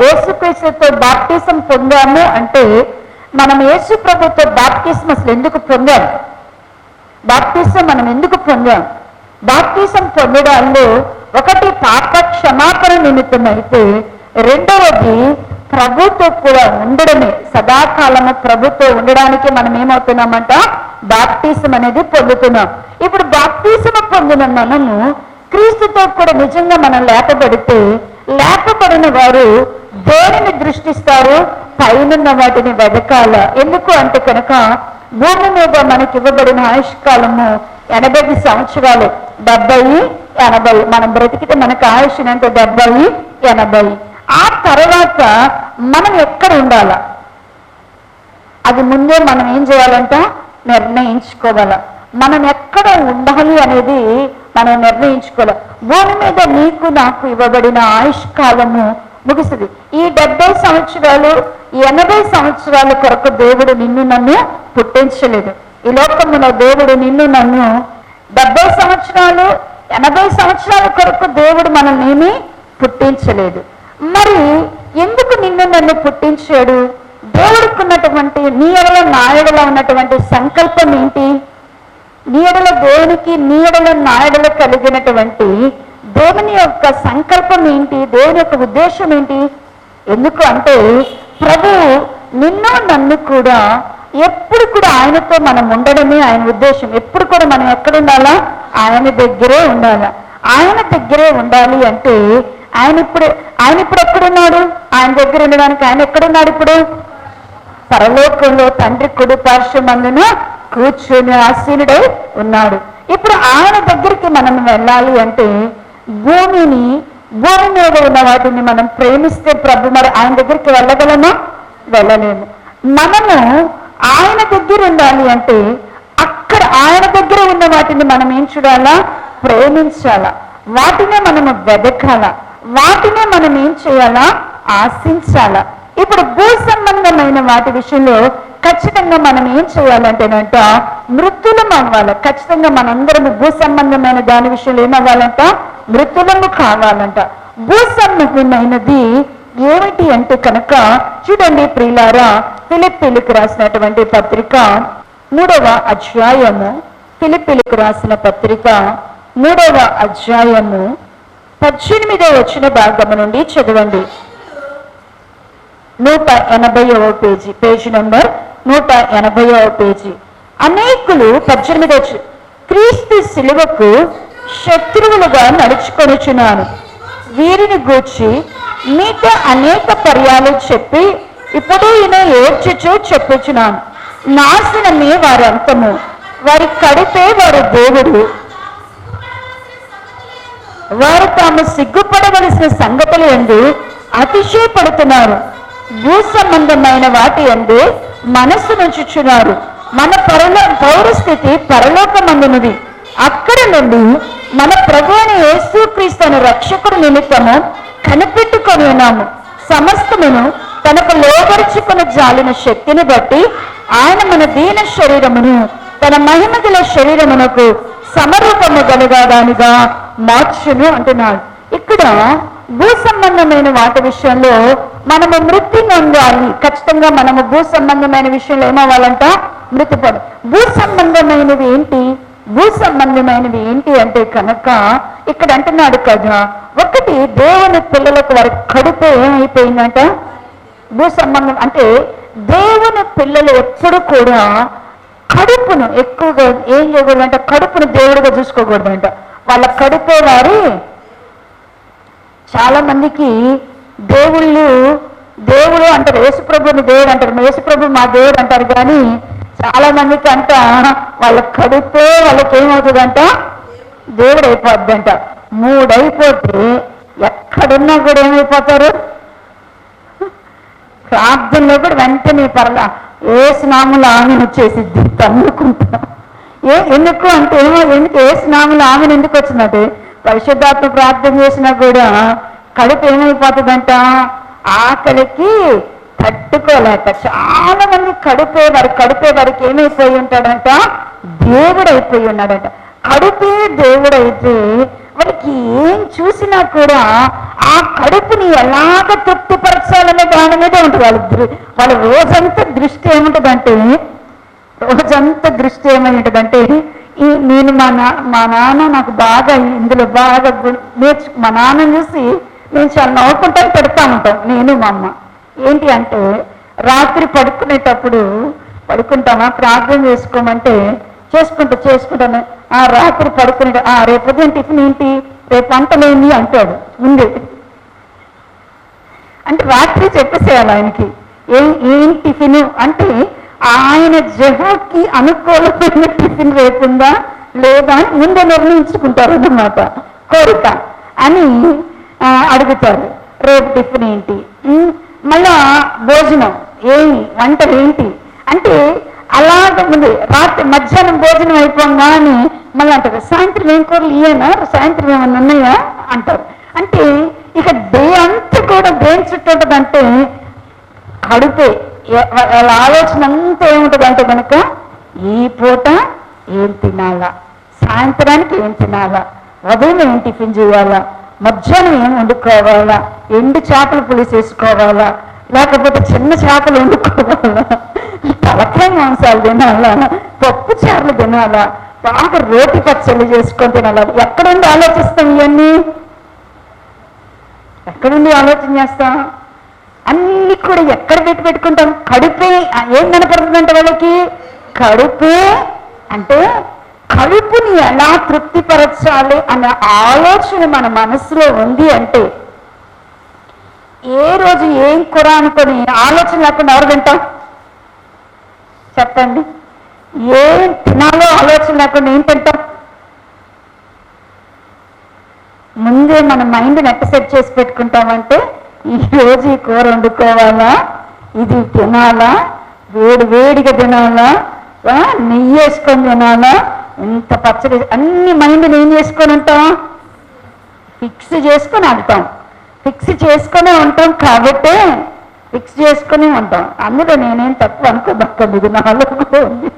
యేసుక్రీస్తుతో బాప్టిజం పొందాము అంటే, మనం యేసు ప్రభుతో బాప్టిజం అసలు ఎందుకు పొందాం, బాప్టిజం మనం ఎందుకు పొందాం, బాప్టిజం పొందడాల్లో ఒకటి పాప క్షమాపణ నిమిత్తం అయితే, రెండవది ప్రభుతో కూడా ఉండడమే. సదాకాలము ప్రభుతో ఉండడానికి మనం ఏమవుతున్నామంట, బాప్టిజం అనేది పొందుతున్నాం. ఇప్పుడు బాప్టిజం పొందిన మనము క్రీస్తుతో కూడా నిజంగా మనం లేపబడితే, లేపబడిన వారు దేనిని దృష్టిస్తారు, పైనున్న వాటిని వెదకాల. ఎందుకు అంటే కనుక భూమి మీద మనకి ఇవ్వబడిన ఆయుష్కాలము 80 సంవత్సరాలు, 70, 80. మనం బ్రతికితే మనకు ఆయుష్ అంటే 70, 80. ఆ తర్వాత మనం ఎక్కడ ఉండాలా, అది ముందే మనం ఏం చేయాలంట, నిర్ణయించుకోవాలా. మనం ఎక్కడ ఉండాలి అనేది మనం నిర్ణయించుకోవాలి. భూమి మీద నీకు నాకు ఇవ్వబడిన ఆయుష్కాలము ముగిస్తుంది. ఈ 70 సంవత్సరాలు, 80 సంవత్సరాల కొరకు దేవుడు నిన్ను నన్ను పుట్టించలేదు. ఈ లోకమున దేవుడు నిన్ను నన్ను 70 సంవత్సరాలు, 80 సంవత్సరాల కొరకు దేవుడు మనల్ని ఏమీ పుట్టించలేదు. మరి ఎందుకు నిన్ను నన్ను పుట్టించాడు? దేవుడికి ఉన్నటువంటి నీ ఎడల నా ఎడల ఉన్నటువంటి సంకల్పం ఏంటి? నీ ఎడల దేవునికి, నీ ఎడల నా ఎడల కలిగినటువంటి దేవుని యొక్క సంకల్పం ఏంటి? దేవుని యొక్క ఉద్దేశం ఏంటి? ఎందుకు అంటే ప్రభు నిన్ను నన్ను కూడా ఎప్పుడు కూడా ఆయనతో మనం ఉండడమే ఆయన ఉద్దేశం. ఎప్పుడు కూడా మనం ఎక్కడ ఉండాలా? ఆయన దగ్గరే ఉండాలా. ఆయన దగ్గరే ఉండాలి అంటే ఆయన ఇప్పుడు ఎక్కడున్నాడు? ఆయన దగ్గర ఉండడానికి ఆయన ఎక్కడున్నాడు? ఇప్పుడు పరలోకంలో తండ్రి కుడి పార్శ్వమందున కూర్చొని ఆసీనుడై ఉన్నాడు. ఇప్పుడు ఆయన దగ్గరికి మనం వెళ్ళాలి అంటే భూమి మీద ఉన్న వాటిని మనం ప్రేమిస్తే ప్రభు మరి ఆయన దగ్గరికి వెళ్ళగలమా? వెళ్ళలేము. మనము ఆయన దగ్గర ఉండాలి అంటే అక్కడ ఆయన దగ్గర ఉన్న వాటిని మనం ఏం చూడాలా? ప్రేమించాలా. వాటినే మనము వెదకాల, వాటినే మనం ఏం చేయాలా? ఆశించాలా. ఇప్పుడు భూ సంబంధమైన వాటి విషయంలో ఖచ్చితంగా మనం ఏం చేయాలంటేనంట మృతులం అవ్వాలి. ఖచ్చితంగా మనందరం భూ సంబంధమైన దాని విషయంలో ఏమవ్వాలంట? మృతులము కావాలంట. భూ సంబంధమైనది ఏమిటి అంటే కనుక చూడండి ప్రియులారా, ఫిలిప్పీలకు రాసినటువంటి పత్రిక 3వ అధ్యాయము ఫిలిప్పీలకు రాసిన పత్రిక 3వ అధ్యాయము 18వ వచన భాగము నుండి చదవండి. 180వ పేజీ, పేజీ నంబర్ 180వ పేజీ. అనేకులు 18 క్రీస్తు శిలువకు శత్రువులుగా నడుచుకొనుచున్నాను. వీరిని గూర్చి మీతో అనేక పర్యాలు చెప్పి ఇప్పుడు ఈయన ఏడ్చుచూ చెప్పుచున్నాను. నాశనమే వారి అంతము, వారి కడిపే వారి దేవుడు. వారు తాము సిగ్గుపడవలసిన సంగతులు యందు అతిశయపడుతున్నారు. భూ సంబంధమైన వాటి యందు మనస్సు నుంచుచున్నారు. మన పౌరస్థితి పరలోకమందున్నది. అక్కడ నుండి మన ప్రభు అయిన యేసుక్రీస్తు అనే రక్షకుడు నిమిత్తము కనిపెట్టుకొని ఉన్నాము. సమస్తమును తనకు లోబరుచుకుని జాలిన శక్తిని బట్టి ఆయన మన దీన శరీరమును తన మహిమగల శరీరమునకు సమరూపము గలగాదానిగా మార్చును అంటున్నాడు. ఇక్కడ భూ సంబంధమైన వాటి విషయంలో మనము మృతి నొందాలి. ఖచ్చితంగా మనము భూ సంబంధమైన విషయంలో ఏమవ్వాలంట? మృతిపడు. భూ సంబంధమైనవి ఏంటి? భూ సంబంధమైనవి ఏంటి అంటే కనుక ఇక్కడ అంటున్నాడు కదా, ఒకటి దేవుని పిల్లలకు వారి కడుపు ఏమైపోయిందంట? భూ సంబంధం అంటే దేవుని పిల్లలు ఎప్పుడు కూడా కడుపును ఎక్కువగా ఏం చేయకూడదంట? కడుపును దేవుడిగా చూసుకోకూడదంట. వాళ్ళ కడుపే వారి. చాలా మందికి దేవుడు అంటారు, యేసుప్రభుని దేవుడు అంటారు, యేసుప్రభు మా దేవుడు అంటారు. కానీ చాలా మందికి అంట వాళ్ళ కడుపే వాళ్ళకి ఏమవుతుందంట? దేవుడు అయిపోద్దంట. 3 అయిపోతే ఎక్కడున్నా కూడా ఏమైపోతారు? ప్రార్థనలో కూడా వెంటనే పర్లా ఏసునామములో ఆమెను వచ్చేసిద్ది తన్నుకుంటా. ఎందుకు అంటే ఎందుకు ఏసునామములో ఆమెను ఎందుకు వచ్చిందంటే పరిశుద్ధాత్మ ప్రార్థన చేసినా కూడా కడుపు ఏమైపోతుందంట? ఆకలికి తట్టుకోలేక చాలా మంది కడుపే వారికి ఏమైపోయి ఉంటాడంట? దేవుడు అయిపోయి ఉన్నాడంట. కడుపే దేవుడైతే వారికి ఏం చూసినా కూడా ఆ కడుపుని ఎలాగ తృప్తిపరచాలనే దాని మీదే ఉంటుంది వాళ్ళ రోజంతా దృష్టి ఏముంటుందంటే నేను మా నాన్న నాకు బాగా ఇందులో బాగా మా నాన్న చూసి నేను చాలా నవ్వుకుంటాను, పెడతా ఉంటాం నేను మా అమ్మ. ఏంటి అంటే రాత్రి పడుకుంటామా ప్రార్థన చేసుకోమంటే చేసుకుంటాను. రాత్రి పడుకునే రేపు ఉదయం టిఫిన్ ఏంటి, రేపు వంటలేంది అంటాడు ముందే. అంటే రాత్రి చెప్పేసేయాలి ఆయనకి ఏం టిఫిన్ అంటే ఆయన జహోకి అనుకూలమైన టిఫిన్ రేపుందా లేదా అని ముందే నిర్ణయించుకుంటారు అన్నమాట. కోరిక అని అడుగుతారు, రేపు టిఫిన్ ఏంటి, మళ్ళా భోజనం వంటలు ఏంటి అంటే అలాగ ముందు రాత్రి మధ్యాహ్నం భోజనం అయిపోగానే మళ్ళీ అంటారు సాయంత్రం ఏం కూరలు ఇయ్యనా, సాయంత్రం ఏమన్నా ఉన్నాయా అంటారు. అంటే ఇక డే అంతా కూడా దేని చుట్టూ ఉంటుందంటే కడుపే. వాళ్ళ ఆలోచన అంతా ఏముంటుంది అంటే కనుక ఈ పూట ఏం తినాలా, సాయంత్రానికి ఏం తినాలా, ఉదయం ఏం టిఫిన్ చేయాలా, మధ్యాహ్నం ఏం వండుకోవాలా, ఎండు చేపల పులుసు వేసుకోవాలా, లేకపోతే చిన్న చేపలు వండుకోవాలా, తలకాయ మాంసాలు తినాలా, పప్పు చారులు తినాలా, బాగా రోటి పచ్చళ్ళు చేసుకొని తినాలా. ఎక్కడుండి ఆలోచిస్తాం ఇవన్నీ? ఎక్కడుండి ఆలోచన చేస్తాం? అన్ని కూడా ఎక్కడ పెట్టుకుంటాం? కడుపే. ఏం కనపడుతుందంటే వాళ్ళకి కడుపే. అంటే కడుపుని ఎలా తృప్తిపరచాలి అన్న ఆలోచన మన మనసులో ఉంది అంటే ఏ రోజు ఏం కూర అనుకొని ఆలోచన లేకుండా ఎవరు తింటాం చెప్పండి? ఏం తినాలో ఆలోచన లేకుండా ఏం తింటాం? ముందే మన మైండ్ని ఎట్ట సెట్ చేసి పెట్టుకుంటామంటే ఈరోజు ఈ కూర వండుకోవాలా, ఇది తినాలా, వేడిగా తినాలా, నెయ్యి వేసుకొని తినాలా, ఇంత పచ్చడి, అన్ని మైండ్ని ఏం చేసుకొని ఉంటాం? ఫిక్స్ చేసుకొని కాబట్టి ఫిక్స్ చేసుకుని ఉంటాం. అందులో నేనేం తక్కువ అనుకోదక్కండి, ఇది నాలో కూడా ఉంది.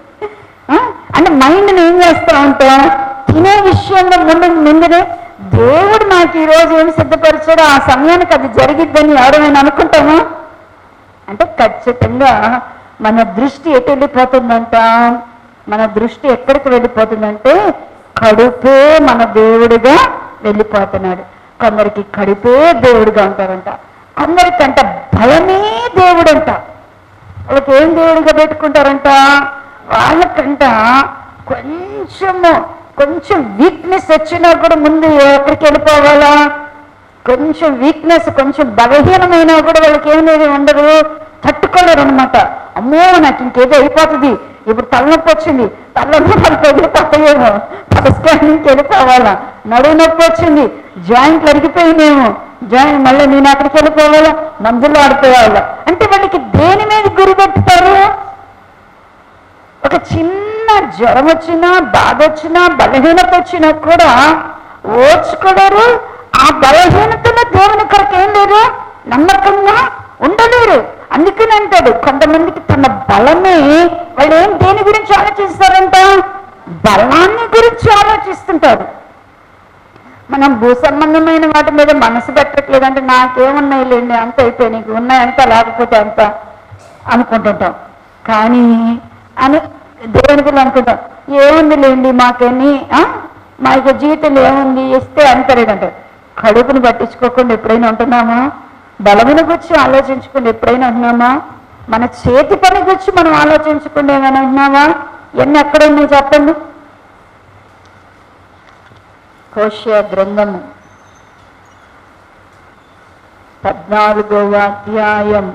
అంటే మైండ్ని ఏం చేస్తూ ఉంటాం? తినే విషయంలో ముందునే దేవుడు నాకు ఈరోజు ఏమి సిద్ధపరిచాడో ఆ సమయానికి అది జరిగిద్దని ఎవరైనా అనుకుంటామా? అంటే ఖచ్చితంగా మన దృష్టి ఎటు వెళ్ళిపోతుందంట? మన దృష్టి ఎక్కడికి వెళ్ళిపోతుందంటే కడుపే మన దేవుడిగా వెళ్ళిపోతున్నాడు. కొందరికి కడుపే దేవుడిగా ఉంటారంట, కొందరికంట బలమే దేవుడంట. వాళ్ళకి ఏం దేవుడిగా పెట్టుకుంటారంట, వాళ్ళకంట కొంచెం వీక్నెస్ వచ్చినా కూడా ముందు ఎక్కడికి వెళ్ళిపోవాలా, కొంచెం వీక్నెస్ కొంచెం బలహీనమైనా కూడా వాళ్ళకి ఏమీ ఉండదు, తట్టుకోలేరు అనమాట. అమ్మో నాకు ఇంకేదో అయిపోతుంది, ఇప్పుడు తలనొప్పి వచ్చింది, తలనొప్పి వాళ్ళకి వెళ్ళిపోతాయేమో, తల స్కానింగ్కి వెళ్ళిపోవాలా, నడువు నొప్పి వచ్చింది, జాయింట్లు అరిగిపోయినేమో, జాయింట్ మళ్ళీ నేను అక్కడికి వెళ్ళిపోవాలా, మందులు ఆడిపోవాలా. అంటే వాళ్ళకి దేని మీద గురి పెట్టుతారు? ఒక చిన్న జ్వరం వచ్చినా, బాధ వచ్చినా, బలహీనత వచ్చినా కూడా ఓర్చుకోలేరు. ఆ బలహీనతలో దేవుని కొరకు ఏం లేరు, నమ్మకంగా ఉండలేరు. అందుకని అంటాడు, కొంతమందికి తన బలమే, వాళ్ళు ఏం దేని గురించి ఆలోచిస్తారంట, బలాన్ని గురించి ఆలోచిస్తుంటారు. మనం భూ సంబంధమైన వాటి మీద మనసు పెట్టట్లేదంటే నాకేమున్నాయి లేండి, అంత అయిపోయి నీకు ఉన్నాయంత లేకపోతే అంత అనుకుంటుంటాం. కానీ అని దేవుని పిల్లలు అనుకుంటాం, ఏముంది లేండి మాకేమి, మా యొక్క జీవితంలో ఏముంది ఇస్తే అంటారేదంటే. కడుపుని పట్టించుకోకుండా ఎప్పుడైనా ఉంటున్నామా? బలమైన గురించి ఆలోచించకుండా ఎప్పుడైనా ఉంటున్నామా? మన చేతి పని గురించి మనం ఆలోచించకుండా ఏమైనా ఉంటున్నామా? ఎన్ని ఎక్కడ ఉన్నాయి చెప్పండి. హోషేయ గ్రంథము 14వ అధ్యాయం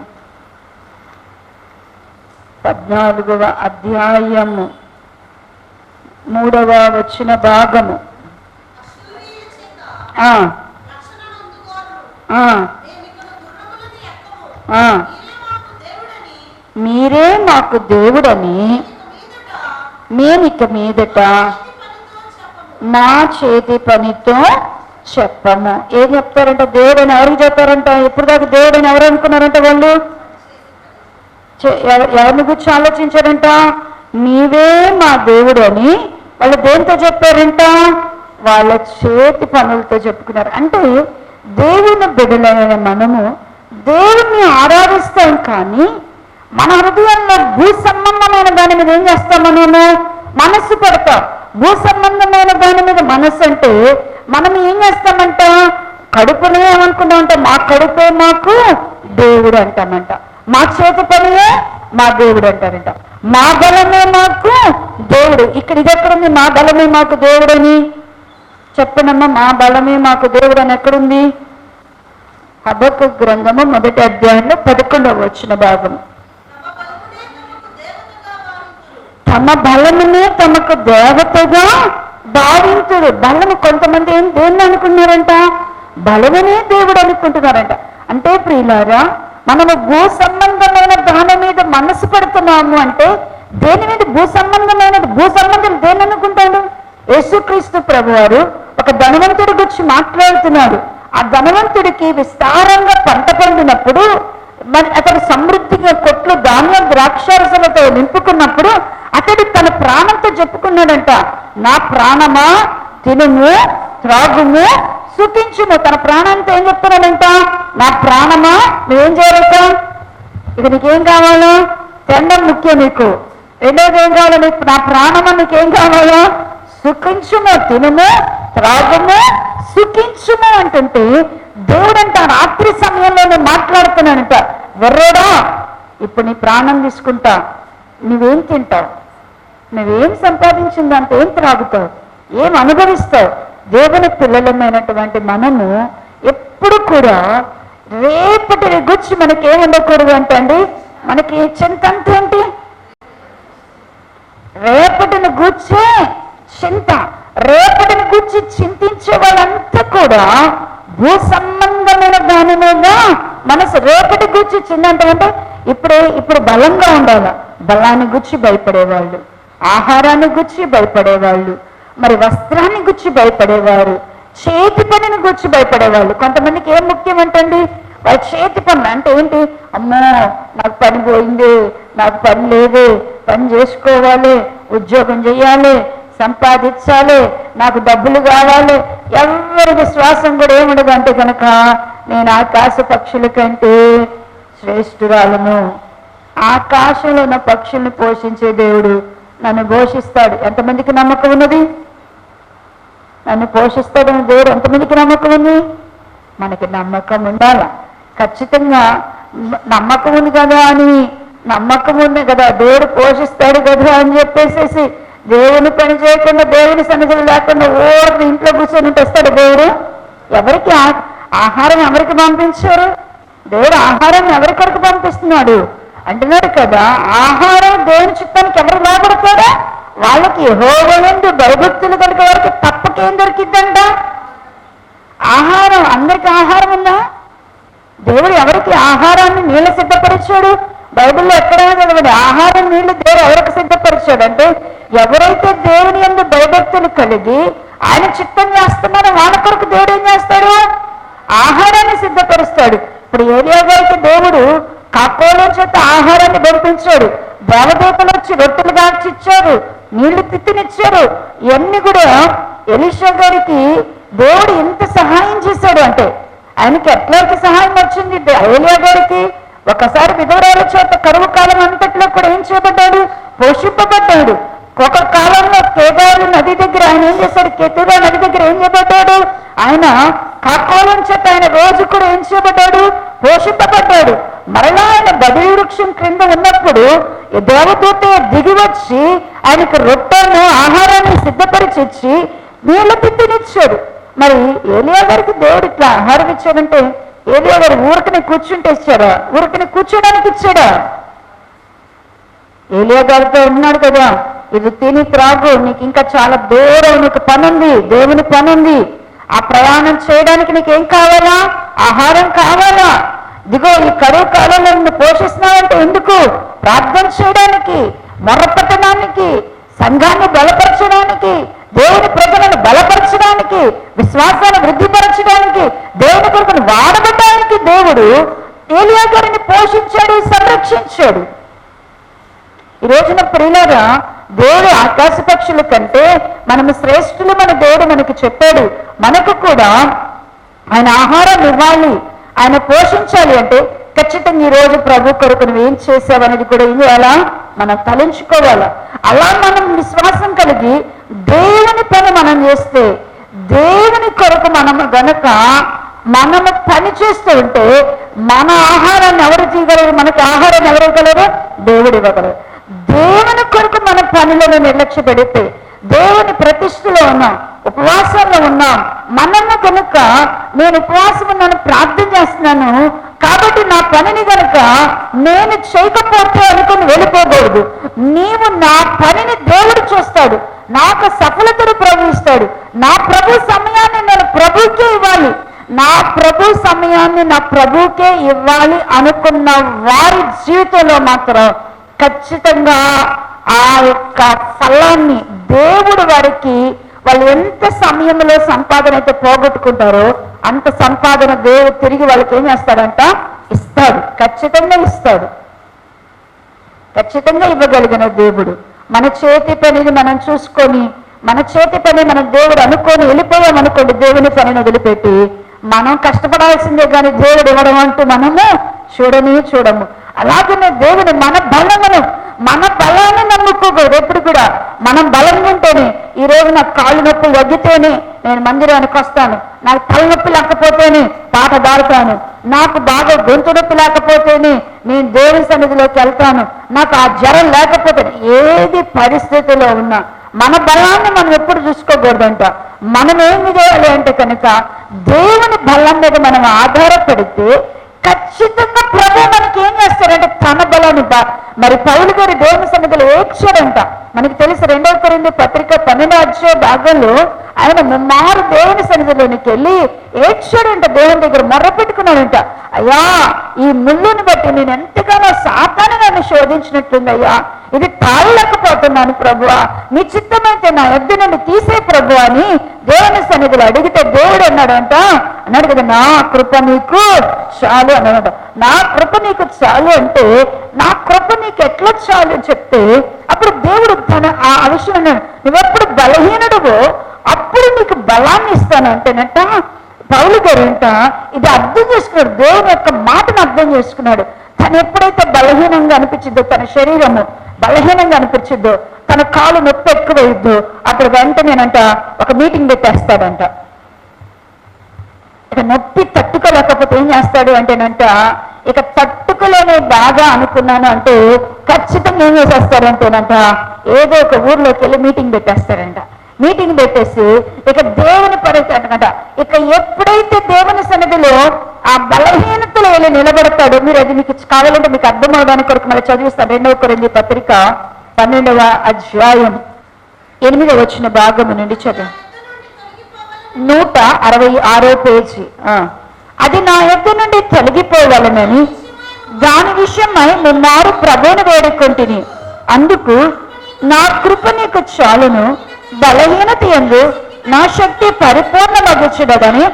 3వ వచన భాగము. మీరే మాకు దేవుడని మేమిక మీదట మా చేతి పనితో చెప్పము. ఏం చెప్తారంట? దేవుడని ఎవరికి చెప్తారంట? ఎప్పుడు దాకా దేవుడని ఎవరు అనుకున్నారంట? వాళ్ళు ఎవరిని గురించి ఆలోచించారంట? నీవే మా దేవుడు అని వాళ్ళు దేంతో చెప్పారంట? వాళ్ళ చేతి పనులతో చెప్పుకున్నారు. అంటే దేవుని బిడ్డలైన మనము దేవుణ్ణి ఆరాధిస్తాం, కానీ మన హృదయంలో భూ సంబంధమైన దాని మీద ఏం చేస్తాం? మనము మనస్సు పెడతాం. భూ సంబంధమైన దాని మీద మనస్సు అంటే మనం ఏం చేస్తామంట? కడుపునే ఏమనుకుంటామంట? మా కడుపే మాకు దేవుడు అంటామంట, మా చేతి పనియే మా దేవుడు అంటారంట, మా బలమే మాకు దేవుడు. ఇక్కడ ఇది ఎక్కడుంది? మా బలమే మాకు దేవుడని చెప్పనమ్మా. మా బలమే మాకు దేవుడు అని ఎక్కడుంది? హబక్కు గ్రంథము 1వ అధ్యాయంలో 11వ వచన భాగం. తమ బలమునే తమకు దేవతగా భావించుడు. బలము కొంతమంది ఏం దేన్ని అనుకున్నారంట? బలమనే దేవుడు అనుకుంటున్నారంట. అంటే ప్రియులారా, మనము భూ సంబంధమైన దాని మీద మనసు పెడుతున్నాము అంటే దేని మీద? భూ సంబంధమైనది. భూ సంబంధం దేన్ని అనుకుంటాడు? యేసుక్రీస్తు ప్రభువారు ఒక ధనవంతుడి గురించి మాట్లాడుతున్నాడు. ఆ ధనవంతుడికి విస్తారంగా పంట పండినప్పుడు, మరి అతడు సమృద్ధిగా కొట్లు ధాన్యం ద్రాక్షారసలతో నింపుకున్నప్పుడు అతడు తన ప్రాణంతో చెప్పుకున్నాడంట, నా ప్రాణమా తినుము త్రాగుము సుఖించుము. తన ప్రాణంతో ఏం చెప్తున్నాడంట? నా ప్రాణమా నువ్వేం చేయాలంట? ఇక నీకేం కావాలో? తినడం ముఖ్యం నీకు. రెండోది ఏం కావాలో? నీకు నా ప్రాణమా నీకేం కావాలో? సుఖించుము, తినుము త్రాగుము సుఖించుము అంటుంటే దేవుడంట రాత్రి సమయంలో నేను మాట్లాడుతున్నానంట, వెర్రోడా ఇప్పుడు నీ ప్రాణం తీసుకుంటా, నువ్వేం తింటావు, నువ్వేం సంపాదించిందంటే ఏం త్రాగుతావు, ఏం అనుభవిస్తావు? దేవుని పిల్లలమైనటువంటి మనము ఎప్పుడు కూడా రేపటి గురించి మనకేం ఉండకూడదు అంటే అండి, మనకి చింత ఏంటి? రేపటిని గూర్చే చింత. రేపటిని గూర్చి చింతించే వాళ్ళంతా కూడా భూ సంబంధమైన దాని మీద మనసు. రేపటి గూర్చి చిందంటే అంటే ఇప్పుడు బలంగా ఉండాలి, బలాన్ని గురించి భయపడేవాళ్ళు, ఆహారాన్ని గురించి భయపడేవాళ్ళు, మరి వస్త్రాన్ని గురించి భయపడేవారు, చేతి పనిని గురించి భయపడేవాళ్ళు. కొంతమందికి ఏం ముఖ్యం అంటండి? వాళ్ళ చేతి పని అంటే ఏంటి? అమ్మో నాకు పని పోయింది, నాకు పని లేదు, పని చేసుకోవాలి, ఉద్యోగం చేయాలి, సంపాదించాలి, నాకు డబ్బులు కావాలి. ఎవరి విశ్వాసం కూడా ఏముండదు అంటే కనుక నేను ఆకాశ పక్షుల కంటే శ్రేష్ఠురాలను. ఆకాశంలో ఉన్న పక్షుల్ని పోషించే దేవుడు నన్ను పోషిస్తాడు. ఎంతమందికి నమ్మకం ఉన్నది? నన్ను పోషిస్తాడని దేవుడు ఎంతమందికి నమ్మకం ఉంది? మనకి నమ్మకం ఉండాల. ఖచ్చితంగా నమ్మకం ఉంది కదా అని, నమ్మకం ఉంది కదా దేవుడు పోషిస్తాడు కదా అని చెప్పేసేసి దేవుని పని చేయకుండా, దేవుని సన్నిధులు లేకుండా ఓడి ఇంట్లో కూర్చొని వస్తాడు దేవుడు? ఎవరికి ఆహారం ఎవరికి పంపించారు? దేవుడు ఆహారం ఎవరి కొరకు పంపిస్తున్నాడు అంటున్నాడు కదా. ఆహారం దేవుని చిత్తానికి ఎవరు లోపడతారా? వాళ్ళకి యెహోవా యందు భయభక్తులు కలిగే వారికి తప్పకేం దొరికిద్దంట? ఆహారం. అందరికి ఆహారం ఉందా? దేవుడు ఎవరికి ఆహారాన్ని నీళ్ళు సిద్ధపరిచాడు? బైబిల్లో ఎక్కడైనా చదవండి, ఆహారం నీళ్లు దేవుడు ఎవరికి సిద్ధపరిచాడు అంటే, ఎవరైతే దేవుని యందు భయభక్తులు కలిగి ఆయన చిత్తం చేస్తున్నారో వాళ్ళ కొరకు దేవుడు ఏం చేస్తాడు? ఆహారాన్ని సిద్ధపరుస్తాడు. ఇప్పుడు ఏలియా గారికి దేవుడు కాకోల చేత ఆహారాన్ని పంపించాడు. దేవదూతలు వచ్చి రొట్టెలు కాల్చి ఇచ్చారు, నీళ్లు తిత్తినిచ్చారు. ఇవన్నీ కూడా ఎలీషా గారికి దేవుడు ఎంత సహాయం చేశాడు అంటే, ఆయనకి ఎట్లాంటి సహాయం వచ్చింది? ఏలియా గారికి ఒకసారి విధవరాల చేత కరువు కాలం అంతట్లో కూడా ఏం చేయబడ్డాడు? పోషింపబడ్డాడు. ఒక కాలంలో కేదారు నది దగ్గర ఆయన ఏం చేశాడు? కెతురా నది దగ్గర ఏం చేయబడ్డాడు? ఆయన కాకోలం చేత ఆయన రోజు కూడా ఏం చేయబడ్డాడు? పోషింపబడ్డాడు. మరలా ఆయన బది వృక్షం క్రింద ఉన్నప్పుడు దేవదూత దిగి వచ్చి ఆయనకు రొట్టెను ఆహారాన్ని సిద్ధపరిచి ఇచ్చి నీళ్లు తిత్తినిచ్చాడు. మరి ఏలియా గారికి దేవుడు ఇట్లా ఆహారం ఇచ్చాడంటే, ఏలియా గారు ఊరికని కూర్చుంటే ఇచ్చాడా? ఊరికని కూర్చోడానికి ఇచ్చాడా? ఏలియా గారితో ఉన్నాడు కదా, ఇది తిని త్రాగు, నీకు ఇంకా చాలా దూరం, నీకు పని ఉంది, దేవుని పని ఉంది. ఆ ప్రయాణం చేయడానికి నీకేం కావాలా? ఆహారం కావాలా? ఇదిగో ఈ కరువు కాలంలో నిన్ను పోషిస్తున్నావంటే ఎందుకు? ప్రార్థన చేయడానికి, మొర్రపెట్టడానికి, సంఘాన్ని బలపరచడానికి, దేవుని ప్రజలను బలపరచడానికి, విశ్వాసాన్ని వృద్ధిపరచడానికి, దేవుని కొరకు వాడబడడానికి దేవుడు ఏలియా గారిని పోషించాడు, సంరక్షించాడు. ఈ రోజున ప్రియులారా, దేవుడు ఆకాశ పక్షుల కంటే మనము శ్రేష్ఠులు మన దేవుడు మనకి చెప్పాడు. మనకు కూడా ఆయన ఆహారం ఇవ్వాలి, ఆయన పోషించాలి అంటే ఖచ్చితంగా ఈ రోజు ప్రభు కొరకు నువ్వు ఏం చేసావనేది కూడా ఏం చేయాలా? మనం తలంచుకోవాలా. అలా మనం విశ్వాసం కలిగి దేవుని పని మనం చేస్తే, దేవుని కొరకు మనము గనక మనము పని చేస్తూ ఉంటే మన ఆహారాన్ని ఎవరు చేయగలరు? మనకి ఆహారాన్ని ఎవరు ఇవ్వగలరు? దేవుడు ఇవ్వగలరు. దేవుని కొరకు మన పనులను నిర్లక్ష్య పెడితే, దేవుని ప్రతిష్టలో ఉన్నాం, ఉపవాసంలో ఉన్నాం. మనము కనుక నేను ఉపవాసం ఉన్నాను, ప్రార్థన చేస్తున్నాను కాబట్టి నా పనిని కనుక నేను చేయకపోతే అనుకుని వెళ్ళిపోకూడదు. నీవు నా పనిని దేవుడు చూస్తాడు, నాకు సఫలతను ప్రభు ఇస్తాడు. నా ప్రభు సమయాన్ని నేను ప్రభుకే ఇవ్వాలి, నా ప్రభు సమయాన్ని నా ప్రభుకే ఇవ్వాలి అనుకున్న వారి జీవితంలో మాత్రం ఖచ్చితంగా ఆ యొక్క ఫలాన్ని దేవుడు వారికి, వాళ్ళు ఎంత సమయంలో సంపాదన అయితే పోగొట్టుకుంటారో అంత సంపాదన దేవుడు తిరిగి వాళ్ళకి ఏం చేస్తాడంట? ఇస్తాడు. ఖచ్చితంగా ఇస్తాడు. ఖచ్చితంగా ఇవ్వగలిగిన దేవుడు. మన చేతి పనిని మనం చూసుకొని, మన చేతి పని మనం దేవుడు అనుకొని వెళ్ళిపోయామనుకోండి, దేవుని పనిని వదిలిపెట్టి మనం కష్టపడాల్సిందే కానీ దేవుడు ఇవ్వడం అంటూ మనము చూడము. అలాగనే దేవుడు మన బలాన్ని నమ్ముకోకూడదు. ఎప్పుడు కూడా మనం బలంగా ఉంటేనే, ఈ రోజు నాకు కాళ్ళు నొప్పి వగ్గితేనే నేను మందిరానికి వస్తాను, నాకు తలనొప్పి లేకపోతేనే పాట పాడతాను, నాకు బాగా గొంతు నొప్పి లేకపోతేనే నేను దేవుని సన్నిధిలోకి వెళ్తాను, నాకు ఆ జ్వరం లేకపోతే, ఏది పరిస్థితిలో ఉన్నా మన బలాన్ని మనం ఎప్పుడు చూసుకోకూడదంట. మనం ఏమి చేయాలి అంటే కనుక దేవుని బలం మీద మనం ఆధారపడితే ఖచ్చితంగా ప్రభు మనకి ఏం చేస్తారంటే తన బలాన్ని మరి పౌలు గారి దేవుని సన్నిధిలో ఏడ్చాడంట. మనకి తెలుసు 2 కొరింథీ పత్రిక 12వ భాగంలో ఆయన ముమ్మారు దేవుని సన్నిధిలోనికి వెళ్ళి ఏడ్చాడంట, దేవుని దగ్గర మొర్ర పెట్టుకున్నాడంట. అయ్యా, ఈ ముళ్ళుని బట్టి నేను ఎంతగానో సాతాను నన్ను శోధించినట్టుంది అయ్యా, ఇది తాళలేకపోతున్నాను ప్రభువా, నీ చిత్తమైతే నా యొద్ద నుండి తీసే ప్రభు అని దేవుని సన్నిధిలో అడిగితే దేవుడు అన్నాడు కదా, నా కృప నీకు చాలు అన్నాడు. నా కృప నీకు చాలు అంటే నా కృప నీకు ఎట్లా చాలు చెప్తే అప్పుడు దేవుడు ఆ విషయం అన్నాడు, నువ్వెప్పుడు బలహీనుడువో అప్పుడు నీకు బలాన్ని ఇస్తాను అంటేనట. పౌలు గారు ఇది అర్థం చేసుకున్నాడు, దేవుని యొక్క మాటను అర్థం చేసుకున్నాడు. తను ఎప్పుడైతే బలహీనంగా అనిపించిద్దో, తన శరీరము బలహీనంగా అనిపించిద్దో, తన కాలు నొప్పి ఎక్కువైద్దో, అప్పుడు వెంటనేనంట ఒక మీటింగ్ పెట్టేస్తాడంట. ఇక నొప్పి తట్టుకోలేకపోతే ఏం చేస్తాడు అంటేనంట, ఇక తట్టుకోలేని బాగా అనుకున్నాను అంటే ఖచ్చితంగా ఏం చేసేస్తాడంటేనంట, ఏదో ఒక ఊర్లోకి వెళ్ళి మీటింగ్ పెట్టేస్తాడంట. మీటింగ్ పెట్టేసి ఇక దేవుని పరిస్థితి ఇక ఎప్పుడైతే దేవుని సన్నిధిలో ఆ బలహీనతలో వెళ్ళి నిలబడతాడు. మీరు అది మీకు కావాలంటే మీకు అర్థం అవడానికి కొరకు మళ్ళీ చదివిస్తాను. 2 కొరింథీ పత్రిక 12వ అధ్యాయం 8వ వచన భాగము నుండి చదువు. 166 పేజీ. అది నా యొద్ద నుండి తొలగిపోవాలనని దాని విషయమై ముమ్మారు ప్రభువుని వేడుకొంటిని. అందుకు నా కృప నీకు చాలును, బలహీనత యందు నా శక్తి పరిపూర్ణమగుచుడని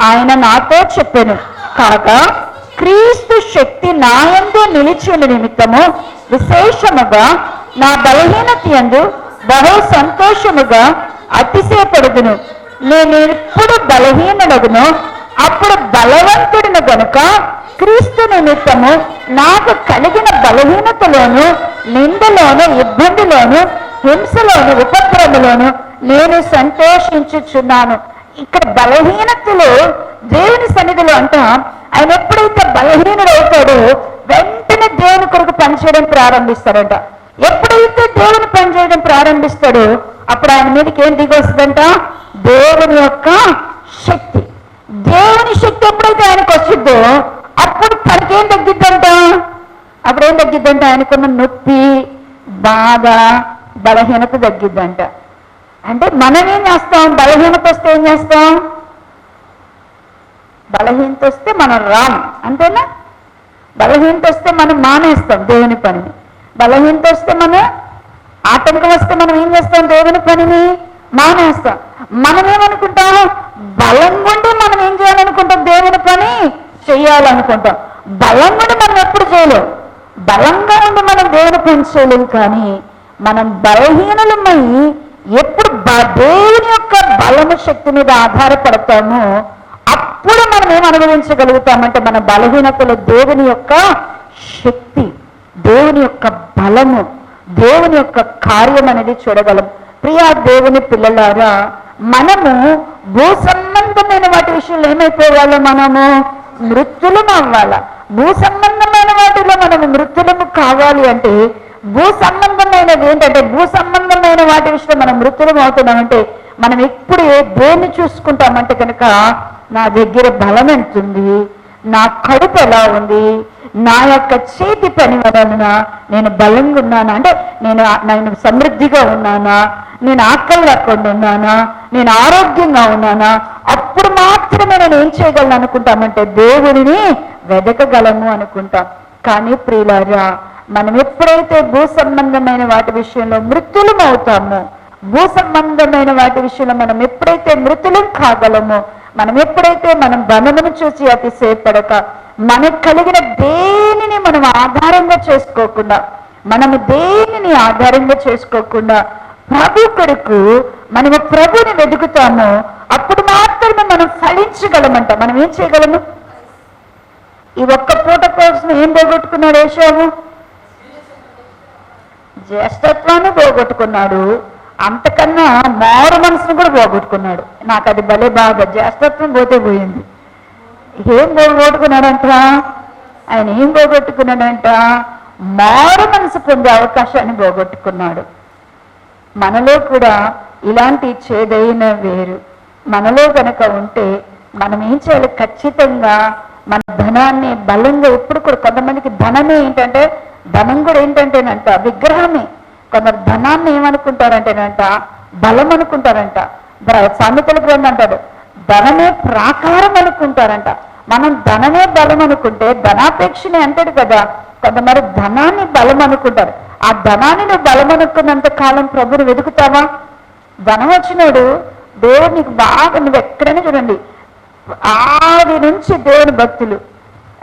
ఆయన నాతో చెప్పెను. కాగా క్రీస్తు శక్తి నా యందు నిలిచిన నిమిత్తము విశేషముగా నా బలహీనత యందు బహు సంతోషముగా అతిశయపడుదును. నేను ఎప్పుడు బలహీనుడగునో అప్పుడు బలవంతుడిని గనుక క్రీస్తు నిమిత్తము నాకు కలిగిన బలహీనతలోను, నిందలోను, ఇబ్బందిలోను, హింసలోను, ఉపద్రవములోను నేను సంతోషించుచున్నాను. ఇక్కడ బలహీనతలో దేవుని సన్నిధిలో అంట ఆయన ఎప్పుడైతే బలహీనుడు అవుతాడో వెంటనే దేవుని కొరకు పనిచేయడం ప్రారంభిస్తాడంట. ఎప్పుడైతే దేవుని పనిచేయడం ప్రారంభిస్తాడో అప్పుడు ఆయన మీదకి ఏం దిగి వస్తుందంట, దేవుని యొక్క శక్తి. దేవుని శక్తి ఎప్పుడైతే ఆయనకు వచ్చిద్దో అప్పుడు తనకేం తగ్గిద్దంట, అప్పుడేం తగ్గిద్దంట, ఆయనకున్న నొప్పి, బాధ, బలహీనత తగ్గిద్దంట. అంటే మనం ఏం చేస్తాం, బలహీనత వస్తే ఏం చేస్తాం, బలహీనత వస్తే మనం రాం, అంతేనా? బలహీనత వస్తే మనం మానేస్తాం దేవుని పనిని. బలహీనత వస్తే మనం ఆటంకం వస్తే మనం ఏం చేస్తాం, దేవుని పనిని మానేస్తాం. మనం ఏమనుకుంటాం, బలం ఉండి మనం ఏం చేయాలనుకుంటాం, దేవుని పని చెయ్యాలనుకుంటాం. బలం ఉండి మనం ఎప్పుడు చేయలేం, బలంగా ఉండి మనం దేవుని పని చేయలేం. కానీ మనం బలహీనలమై ఎప్పుడు దేవుని యొక్క బలము శక్తి మీద ఆధారపడతామో అప్పుడు మనం ఏం అనుభవించగలుగుతామంటే మన బలహీనతలో దేవుని యొక్క శక్తి, దేవుని యొక్క బలము, దేవుని యొక్క కార్యం అనేది చూడగలం. ప్రియా దేవుని పిల్లలారా, మనము భూ సంబంధమైన వాటి విషయంలో ఏమైపోవాలో, మనము మృత్యులము అవ్వాలా. భూ సంబంధమైన వాటిలో మనము మృత్యులము కావాలి అంటే భూ సంబంధమైనది ఏంటంటే, భూ సంబంధమైన వాటి విషయంలో మనం మృత్యులం అవుతున్నామంటే మనం ఎప్పుడు దేన్ని చూసుకుంటామంటే కనుక నా దగ్గర బలం ఎంతుంది, నా కడుపు ఎలా ఉంది, నా యొక్క చేతి పని వలన నేను బలంగా ఉన్నానా, అంటే నేను సమృద్ధిగా ఉన్నానా, నేను ఆకలి లేకుండా ఉన్నానా, నేను ఆరోగ్యంగా ఉన్నానా, అప్పుడు మాత్రమే నేను ఏం చేయగలను అనుకుంటామంటే దేవుడిని వెదకగలము అనుకుంటాం. కానీ ప్రియులారా, మనం ఎప్పుడైతే భూ సంబంధమైన వాటి విషయంలో మృత్యులం అవుతామో, భూ సంబంధమైన వాటి విషయంలో మనం ఎప్పుడైతే మృతులం కాగలమో, మనం ఎప్పుడైతే మనం ధనమును చూసి అతిశయపడక మనకు కలిగిన దేనిని మనం ఆధారంగా చేసుకోకుండా, మనము దేనిని ఆధారంగా చేసుకోకుండా ప్రభు కొరకు మనము ప్రభుని వెతుకుతామో అప్పుడు మాత్రమే మనం ఫలించగలమంట. మనం ఏం చేయగలము? ఈ ఒక్క పూట కోసం ఏం పోగొట్టుకున్నాడు యేషావు? జ్యేష్ఠత్వాన్ని పోగొట్టుకున్నాడు, అంతకన్నా మారు మనసును కూడా పోగొట్టుకున్నాడు. నాకు అది భలే బాగా, జ్యేష్ఠత్వం పోతే పోయింది. ఏం పోగొట్టుకున్నాడంట ఆయన? ఏం పోగొట్టుకున్నాడంట? మారు మనసు పొందే అవకాశాన్ని పోగొట్టుకున్నాడు. మనలో కూడా ఇలాంటి చేదైన వేరు మనలో కనుక ఉంటే మనం ఏం చేయాలి? ఖచ్చితంగా మన ధనాన్ని బలంగా ఎప్పుడు కూడా, కొంతమందికి ధనమే ఏంటంటే, ధనం కూడా ఏంటంటేనంట విగ్రహమే. కొందరు ధనాన్ని ఏమనుకుంటారంటేనంట బలం అనుకుంటారంట. సామెతల గ్రంథం అంటాడు ధనమే ప్రాకారం అనుకుంటారంట. మనం ధనమే బలం అనుకుంటే ధనాపేక్షనే అంటాడు కదా. కొంతమంది ధనాన్ని బలం అనుకుంటారు. ఆ ధనాన్ని నువ్వు బలం అనుకున్నంత కాలం ప్రభుని వెతుకుతావా? ధనం వచ్చినాడు దేవుడు నీకు బాగా, నువ్వు ఎక్కడైనా చూడండి ఆది నుంచి దేవుని భక్తులు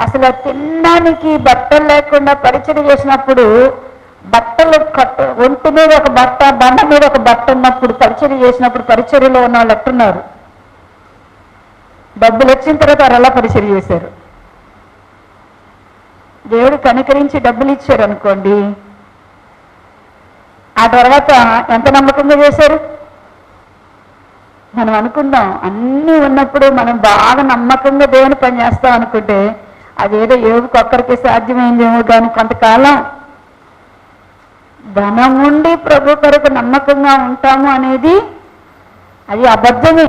అసలు తినడానికి బట్టలు లేకుండా పరిచయం చేసినప్పుడు, బట్టలు ఒంటి మీద ఒక బట్ట, బండ మీద ఒక బట్ట ఉన్నప్పుడు పరిచర్య చేసినప్పుడు పరిచర్యలో ఉన్న వాళ్ళు ఎట్టున్నారు? డబ్బులు వచ్చిన తర్వాత వారు ఎలా పరిచర్య చేశారు? దేవుడు కనికరించి డబ్బులు ఇచ్చారు అనుకోండి, ఆ తర్వాత ఎంత నమ్మకంగా చేశారు? మనం అనుకుందాం అన్నీ ఉన్నప్పుడు మనం బాగా నమ్మకంగా దేవుని పని చేస్తాం అనుకుంటే అదేదో యోగుకి ఒక్కరికి సాధ్యమైందేమో, కానీ కొంతకాలం ధనం ఉండి ప్రభు కొరకు నమ్మకంగా ఉంటాము అనేది అది అబద్ధమే.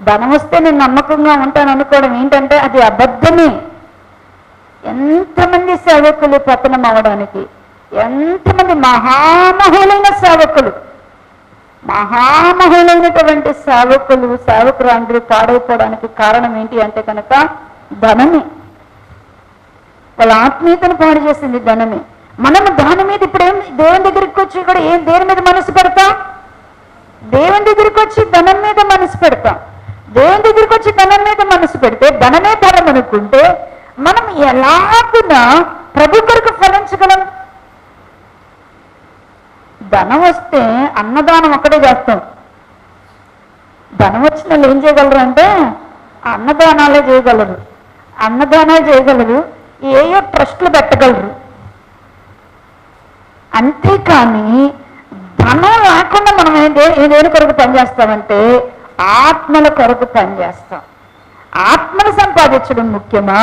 ధనం వస్తే నేను నమ్మకంగా ఉంటాను అనుకోవడం ఏంటంటే అది అబద్ధమే. ఎంతమంది సేవకులు పతనం అవడానికి, ఎంతమంది మహామహులైన సేవకులు, మహామహులైనటువంటి సేవకురాండ్రు పాడైపోవడానికి కారణం ఏంటి అంటే కనుక ధనమే. వాళ్ళ ఆత్మీయతను పాడు చేసింది ధనమే. మనం దాని మీద ఇప్పుడు దేవుని దగ్గరికి వచ్చి కూడా దేని మీద మనసు పెడతాం? దేవుని దగ్గరికి వచ్చి ధనం మీద మనసు పెడతాం. దేవుని దగ్గరికి వచ్చి ధనం మీద మనసు పెడితే ధనమే ధనం అనుకుంటే మనం ఎలాగునా ప్రభు కొరకు ఫలించగలం? ధనం వస్తే అన్నదానం ఒక్కడే చేస్తాం. ధనం వచ్చిన వాళ్ళు ఏం చేయగలరు అంటే అన్నదానాలే చేయగలరు, అన్నదానాలు చేయగలరు, ఏయో ట్రస్టులు పెట్టగలరు. అంతేకాని ధనం లేకుండా మనం దేని కొరకు పనిచేస్తామంటే ఆత్మల కొరకు పనిచేస్తాం. ఆత్మను సంపాదించడం ముఖ్యమా?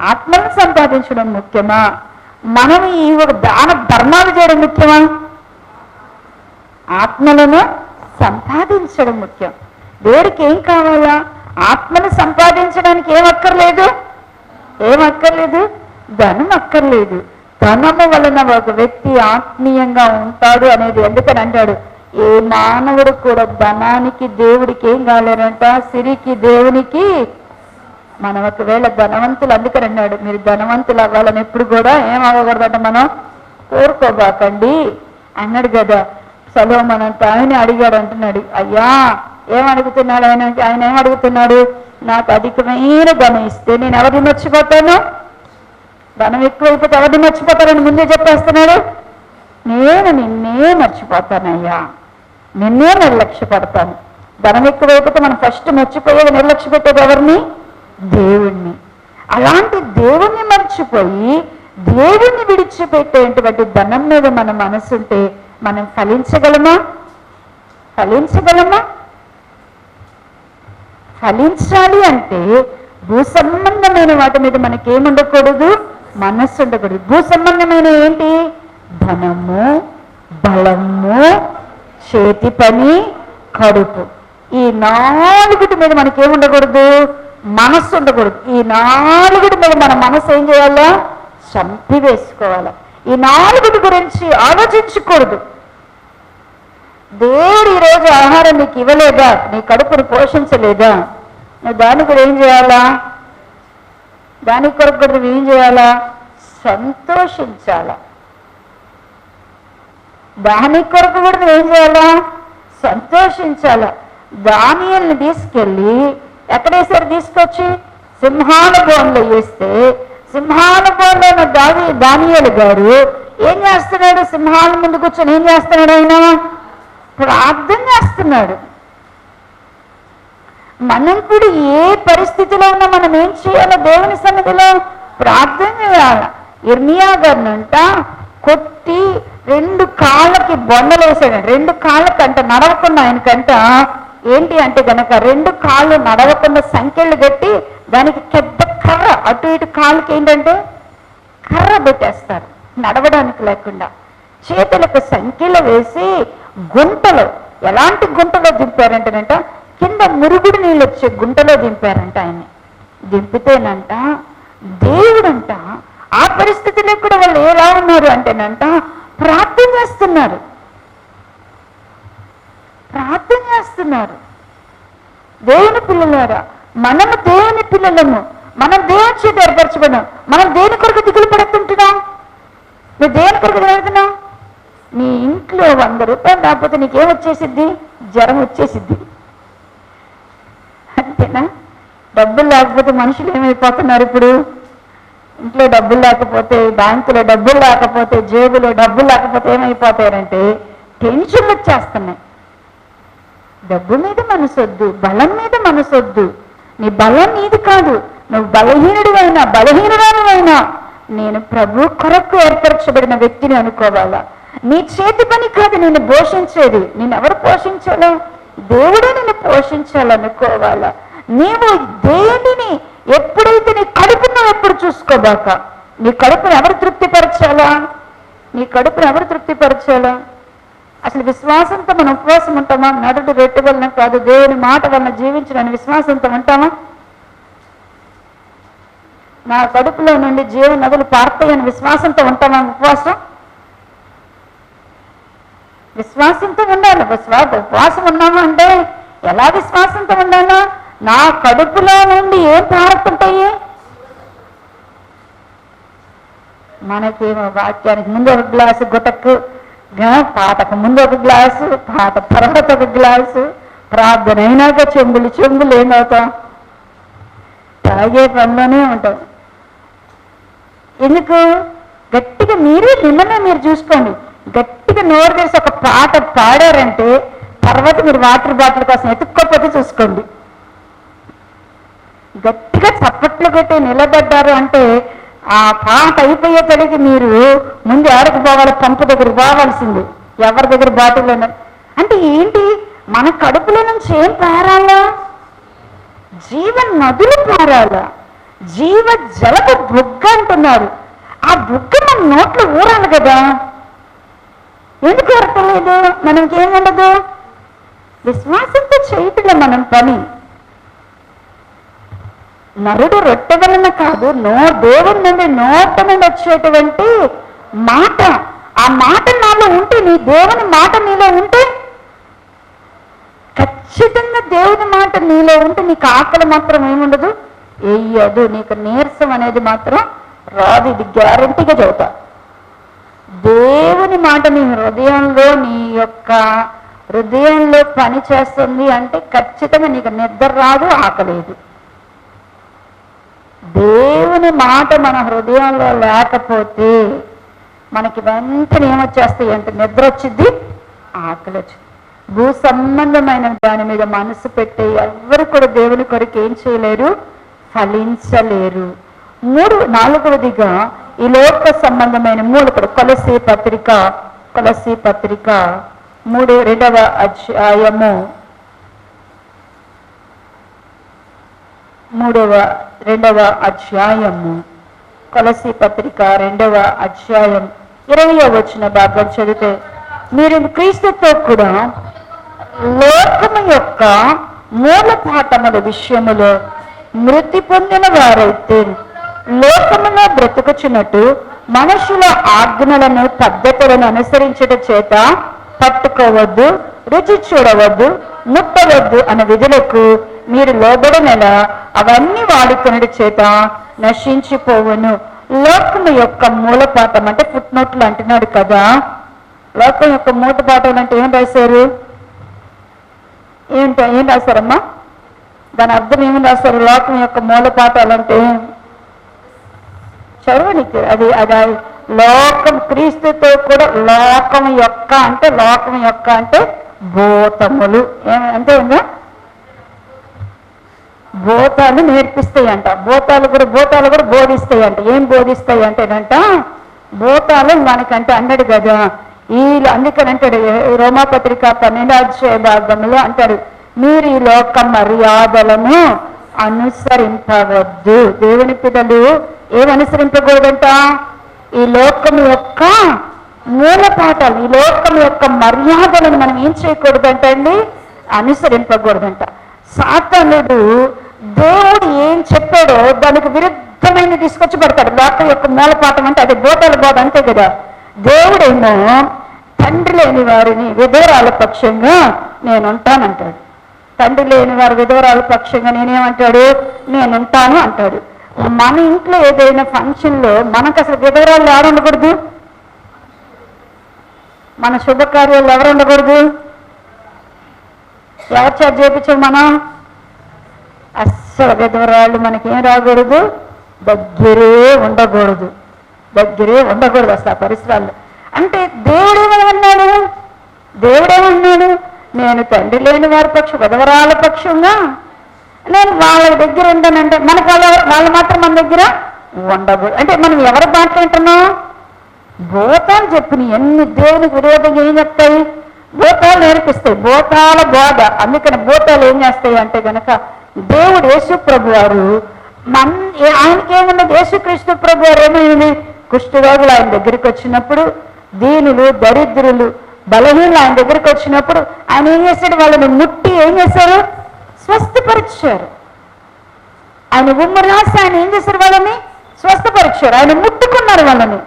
ఆత్మను సంపాదించడం ముఖ్యమా? మనం ఈ ఒక దాన ధర్మాలు చేయడం ముఖ్యమా? ఆత్మలను సంపాదించడం ముఖ్యం. దేవుడికి ఏం కావాలా? ఆత్మను సంపాదించడానికి ఏమక్కర్లేదు, ధనం అక్కర్లేదు. ధనము వలన ఒక వ్యక్తి ఆత్మీయంగా ఉంటాడు అనేది ఎందుకని అంటాడు, ఏ మానవుడు కూడా ధనానికి దేవుడికి ఏం కాలేరంట, సిరికి దేవునికి. మనం ఒకవేళ ధనవంతులు, అందుకని అన్నాడు మీరు ధనవంతులు అవ్వాలని ఎప్పుడు కూడా ఏం అవ్వకూడదంట, మనం కోరుకోబాకండి అన్నాడు కదా. సొలొమోను అంట ఆయన అడిగాడు అంటున్నాడు, అయ్యా ఏమడుగుతున్నాడు ఆయన ఏం అడుగుతున్నాడు? నాకు అధికమైన ధనం ఇస్తే నేను ఎవరిని మర్చిపోతాను? ధనం ఎక్కువైపోతే ఎవరిని మర్చిపోతారని ముందే చెప్పేస్తున్నాడు. నేను నిన్నే మర్చిపోతానయ్యా, నిన్నే నిర్లక్ష్యపడతాను. ధనం ఎక్కువైపోతే మనం ఫస్ట్ మర్చిపోయేది, నిర్లక్ష్య పెట్టేది ఎవరిని? దేవుణ్ణి. అలాంటి దేవుణ్ణి మర్చిపోయి దేవుణ్ణి విడిచిపెట్టేటువంటి ధనం మీద మన మనసుంటే మనం ఫలించగలమా? ఫలించాలి అంటే భూ సంబంధమైన వాటి మీద మనకేముండకూడదు, మనస్సు ఉండకూడదు. భూ సంబంధమైన ఏంటి? ధనము, బలము, చేతి పని, కడుపు. ఈ నాలుగుటి మీద మనకేముండకూడదు, మనస్సు ఉండకూడదు. ఈ నాలుగుటి మీద మన మనసు ఏం చేయాలా? చంపి వేసుకోవాలా. ఈ నాలుగుటి గురించి ఆలోచించకూడదు. దేవుడు ఈరోజు ఆహారం నీకు ఇవ్వలేదా, నీ కడుపును పోషించలేదా, నువ్వు దాని కూడా ఏం చేయాలా? దాని కొరకు కూడా నువ్వు ఏం చేయాలా? సంతోషించాలా. దాని కొరకు కూడా నువ్వేం చేయాలా? సంతోషించాలా. దానియేలుని తీసుకెళ్ళి ఎక్కడేసారు? తీసుకొచ్చి సింహాల బోన్లో వేస్తే సింహాల బోన్లో ఉన్న దానియేలు గారు ఏం చేస్తున్నాడు? సింహాల ముందు కూర్చొని ఏం చేస్తున్నాడు? ఆయన ప్రార్థన చేస్తున్నాడు. మనం కూడా ఏ పరిస్థితిలో ఉన్నా మనం ఏం చేయాలో? దేవుని సన్నిధిలో ప్రార్థన చేయాలి. ఇర్మియా గారినంట కొట్టి 2 కాళ్ళకి బొండలు వేసాడు. 2 కాళ్ళకంట నడవకుండా ఆయనకంట ఏంటి అంటే గనక 2 కాళ్ళు నడవకుండా సంఖ్యలు కట్టి దానికి పెద్ద కర్ర, అటు ఇటు కాళ్ళకి ఏంటంటే కర్ర పెట్టేస్తారు నడవడానికి లేకుండా. చేతులకు సంఖ్యలు వేసి గుంటలో, ఎలాంటి గుంటలో దింపారంటేనంట కింద మురుగుడు నీళ్ళు వచ్చే గుంటలో దింపారంట. ఆయన్ని దింపితేనంట దేవుడంట ఆ పరిస్థితిలో కూడా వాళ్ళు ఎలా ఉన్నారు అంటేనంట ప్రార్థన చేస్తున్నారు. దేవుని పిల్లలారా, మనము దేవుని పిల్లలము, మనం దేవుని చేత ఏర్పరచబడినాం. మనం దేని కొరకు దిగులు పడుతుంటున్నాం? నువ్వు దేని కొరకు జరుగుతున్నావు? నీ ఇంట్లో 100 రూపాయలు రాకపోతే నీకేమొచ్చేసిద్ది? జ్వరం వచ్చేసిద్ది. అంతేనా? డబ్బులు లేకపోతే మనుషులు ఏమైపోతున్నారు ఇప్పుడు? ఇంట్లో డబ్బులు లేకపోతే, బ్యాంకులో డబ్బులు లేకపోతే, జేబులో డబ్బులు లేకపోతే ఏమైపోతారంటే టెన్షన్లు వచ్చేస్తున్నాయి. డబ్బు మీద మనసొద్దు, బలం మీద మనసొద్దు. నీ బలం నీది కాదు. నువ్వు బలహీనురాలైనా నేను ప్రభు కొరకు ఏర్పరచబడిన వ్యక్తిని అనుకోవాలా. నీ చేతి పని కాదు నిన్ను పోషించేది. నేను ఎవరు పోషించాలా? దేవుడే నిన్ను పోషించాలనుకోవాలా. నీవు దేనిని ఎప్పుడైతే నీ కడుపును ఎప్పుడు చూసుకోబాక. నీ కడుపును ఎవరు తృప్తిపరచాలా? నీ కడుపును ఎవరు తృప్తిపరచాలా? అసలు విశ్వాసంతో మనం ఉపవాసం ఉంటామా? నడుడు రొట్టె వలన కాదు దేవుని మాట వలన జీవించడానికి విశ్వాసంతో ఉంటామా? నా కడుపులో నుండి జీవ నదులు పారుతాయని విశ్వాసంతో ఉంటామా? ఉపవాసం విశ్వాసంతో ఉండాలి. ఉపవాసం ఉన్నామా అంటే ఎలా విశ్వాసంతో ఉండాలా? నా కడుపులో నుండి ఏం పారుతుంటాయి? మనకేమో వాక్యానికి ముందు ఒక గ్లాసు గుటకు, పాటకు ముందు ఒక గ్లాసు, పాట తర్వాత ఒక గ్లాసు, ప్రార్థన అయినాక చెంబులు ఏమవుతాం? తాగే పనిలోనే ఉంటాం. ఎందుకు? గట్టిగా మిమ్మల్ని మీరు చూసుకోండి. గట్టిగా నోరు తెరిచి ఒక పాట పాడారంటే తర్వాత మీరు వాటర్ బాటిల్ కోసం ఎత్తుక్కోకపోతే చూసుకోండి. గట్టిగా చప్పట్లు పెట్టి నిలబడ్డారు అంటే ఆ పాట అయిపోయేసరికి మీరు ముందు ఎవరికి పోవాలి? పంపు దగ్గర పోవాల్సింది. ఎవరి దగ్గర బాటిల్ అంటే ఏంటి? మన కడుపులో నుంచి ఏం పారాలా? జీవ నదులు పారాలా? జీవ జలపు బుగ్గ అంటున్నారు. ఆ బుగ్గ మన నోట్లో ఊరాలి కదా. ఎందుకు ఊరటలేదు? మనకేముండదు? విశ్వాసంతో చేయట్లే మనం పని. నరుడు రొట్టె వలన కాదు, దేవుని నుండి నోట నుండి వచ్చేటువంటి మాట. ఆ మాట నాలో ఉంటే, నీ దేవుని మాట నీలో ఉంటే, ఖచ్చితంగా దేవుని మాట నీలో ఉంటే నీకు ఆకలి మాత్రం ఏముండదు, వేయదు. నీకు నీరసం అనేది మాత్రం రాదు. ఇది గ్యారంటీగా చెబుతా. దేవుని మాట నీ హృదయంలో పని చేస్తుంది అంటే ఖచ్చితంగా నీకు నిద్ర రాదు, ఆకలేదు. దేవుని మాట మన హృదయంలో లేకపోతే మనకి వెంటనే ఏమొచ్చేస్తాయి అంటే నిద్ర వచ్చింది, ఆకలి వచ్చింది. భూ సంబంధమైన దాని మీద మనసు పెట్టే ఎవరు కూడా దేవుని కొరకు ఏం చేయలేరు, ఫలించలేరు. నాలుగవదిగా ఈ లోక సంబంధమైన కూడా కొలసీ పత్రిక 2వ అధ్యాయము 2వ అధ్యాయము కొలసీ పత్రిక 2వ అధ్యాయం 20వ వచన భాగం చదివితే, మీరు క్రీస్తుతో కూడా లోకము యొక్క మూలపాఠముల విషయములో మృతి పొందిన వారైతే లోకములో బ్రతుకుచున్నట్టు మనుషుల ఆజ్ఞలను పద్ధతులను అనుసరించట చేత పట్టుకోవద్దు, రుచి చూడవద్దు, ముట్టవద్దు అనే విధులకు మీరు లోబడినలా అవన్నీ వాడుకునే చేత నశించిపోవును. లోకము యొక్క మూలపాఠం అంటే ఫుట్ నోట్లు అంటున్నాడు కదా. లోకం యొక్క మూలపాఠం అంటే ఏం రాశారు? ఏం రాశారమ్మా? దాని అర్థం ఏమి రాశారు? లోకం యొక్క మూలపాఠాలు అంటే చదవనికి అది లోకం క్రీస్తుతో కూడా లోకం యొక్క అంటే భూతములు అంటే భూతాలు నేర్పిస్తాయంట. భూతాలు కూడా బోధిస్తాయంట. ఏం బోధిస్తాయి అంటేనంట, భూతాలు మనకంటే అన్నాడు కదా. అందుకని అంటాడు రోమాపత్రిక 12వ అధ్యాయ భాగంలో అంటాడు, మీరు ఈ లోక మర్యాదలను అనుసరింపవద్దు. దేవుని పిల్లలు ఏమనుసరింపకూడదంట? ఈ లోకం యొక్క మూలపాఠాలు, ఈ లోకం యొక్క మర్యాదలను మనం ఏం చేయకూడదంట అండి, అనుసరింపకూడదంట. సాతానుడు దేవుడు ఏం చెప్పాడో దానికి విరుద్ధమైన తీసుకొచ్చి పెడతాడు. లోకం యొక్క మూలపాఠం అంటే అది బోధల బోధ అంతే కదా. దేవుడేమో తండ్రి లేని వారిని విధవరాల పక్షంగా నేనుంటానంటాడు. తండ్రి లేని వారి విధవరాల పక్షంగా నేనేమంటాడు, నేనుంటాను అంటాడు. మన ఇంట్లో ఏదైనా ఫంక్షన్లో మనకు అసలు విధవరాలు ఎవరు ఉండకూడదు? మన శుభకార్యాలు ఎవరు ఉండకూడదు? ఎవరి చేత చేయించాం మనం? అస్సలు విధవరాళ్ళు మనకేం రాకూడదు, దగ్గరే ఉండకూడదు అసలు ఆ పరిసరాల్లో. అంటే దేవుడేమన్నాడు, నేను తండ్రి లేని వారి విధవరాల పక్షంగా నేను వాళ్ళ దగ్గర ఉంటానంటే మనకు వాళ్ళు మాత్రం మన దగ్గర ఉండదు. అంటే మనం ఎవరి మాట వింటున్నాం? భూతాలు చెప్పిన ఎన్ని దేవునికి విరోధంగా ఏం చెప్తాయి? భూతాలు నేర్పిస్తాయి, భూతాల బోధ. అందుకని భూతాలు ఏం చేస్తాయి అంటే కనుక దేవుడు యేసు ప్రభు వారు ఆయనకి ఏమన్నది? యేసుక్రీస్తు ప్రభు వారు ఏమైంది? కుష్ఠరోగులు ఆయన దగ్గరికి వచ్చినప్పుడు, దీనులు, దరిద్రులు, బలహీనలు ఆయన దగ్గరికి వచ్చినప్పుడు ఆయన ఏం చేశాడు? వాళ్ళని ముట్టి ఏం చేశారు? స్వస్థపరిచారు. ఆయన ఉమ్ము రాసి ఆయన ఏం చేశారు? వాళ్ళని స్వస్థపరిచారు. ఆయన ముట్టుకున్నారు, వాళ్ళని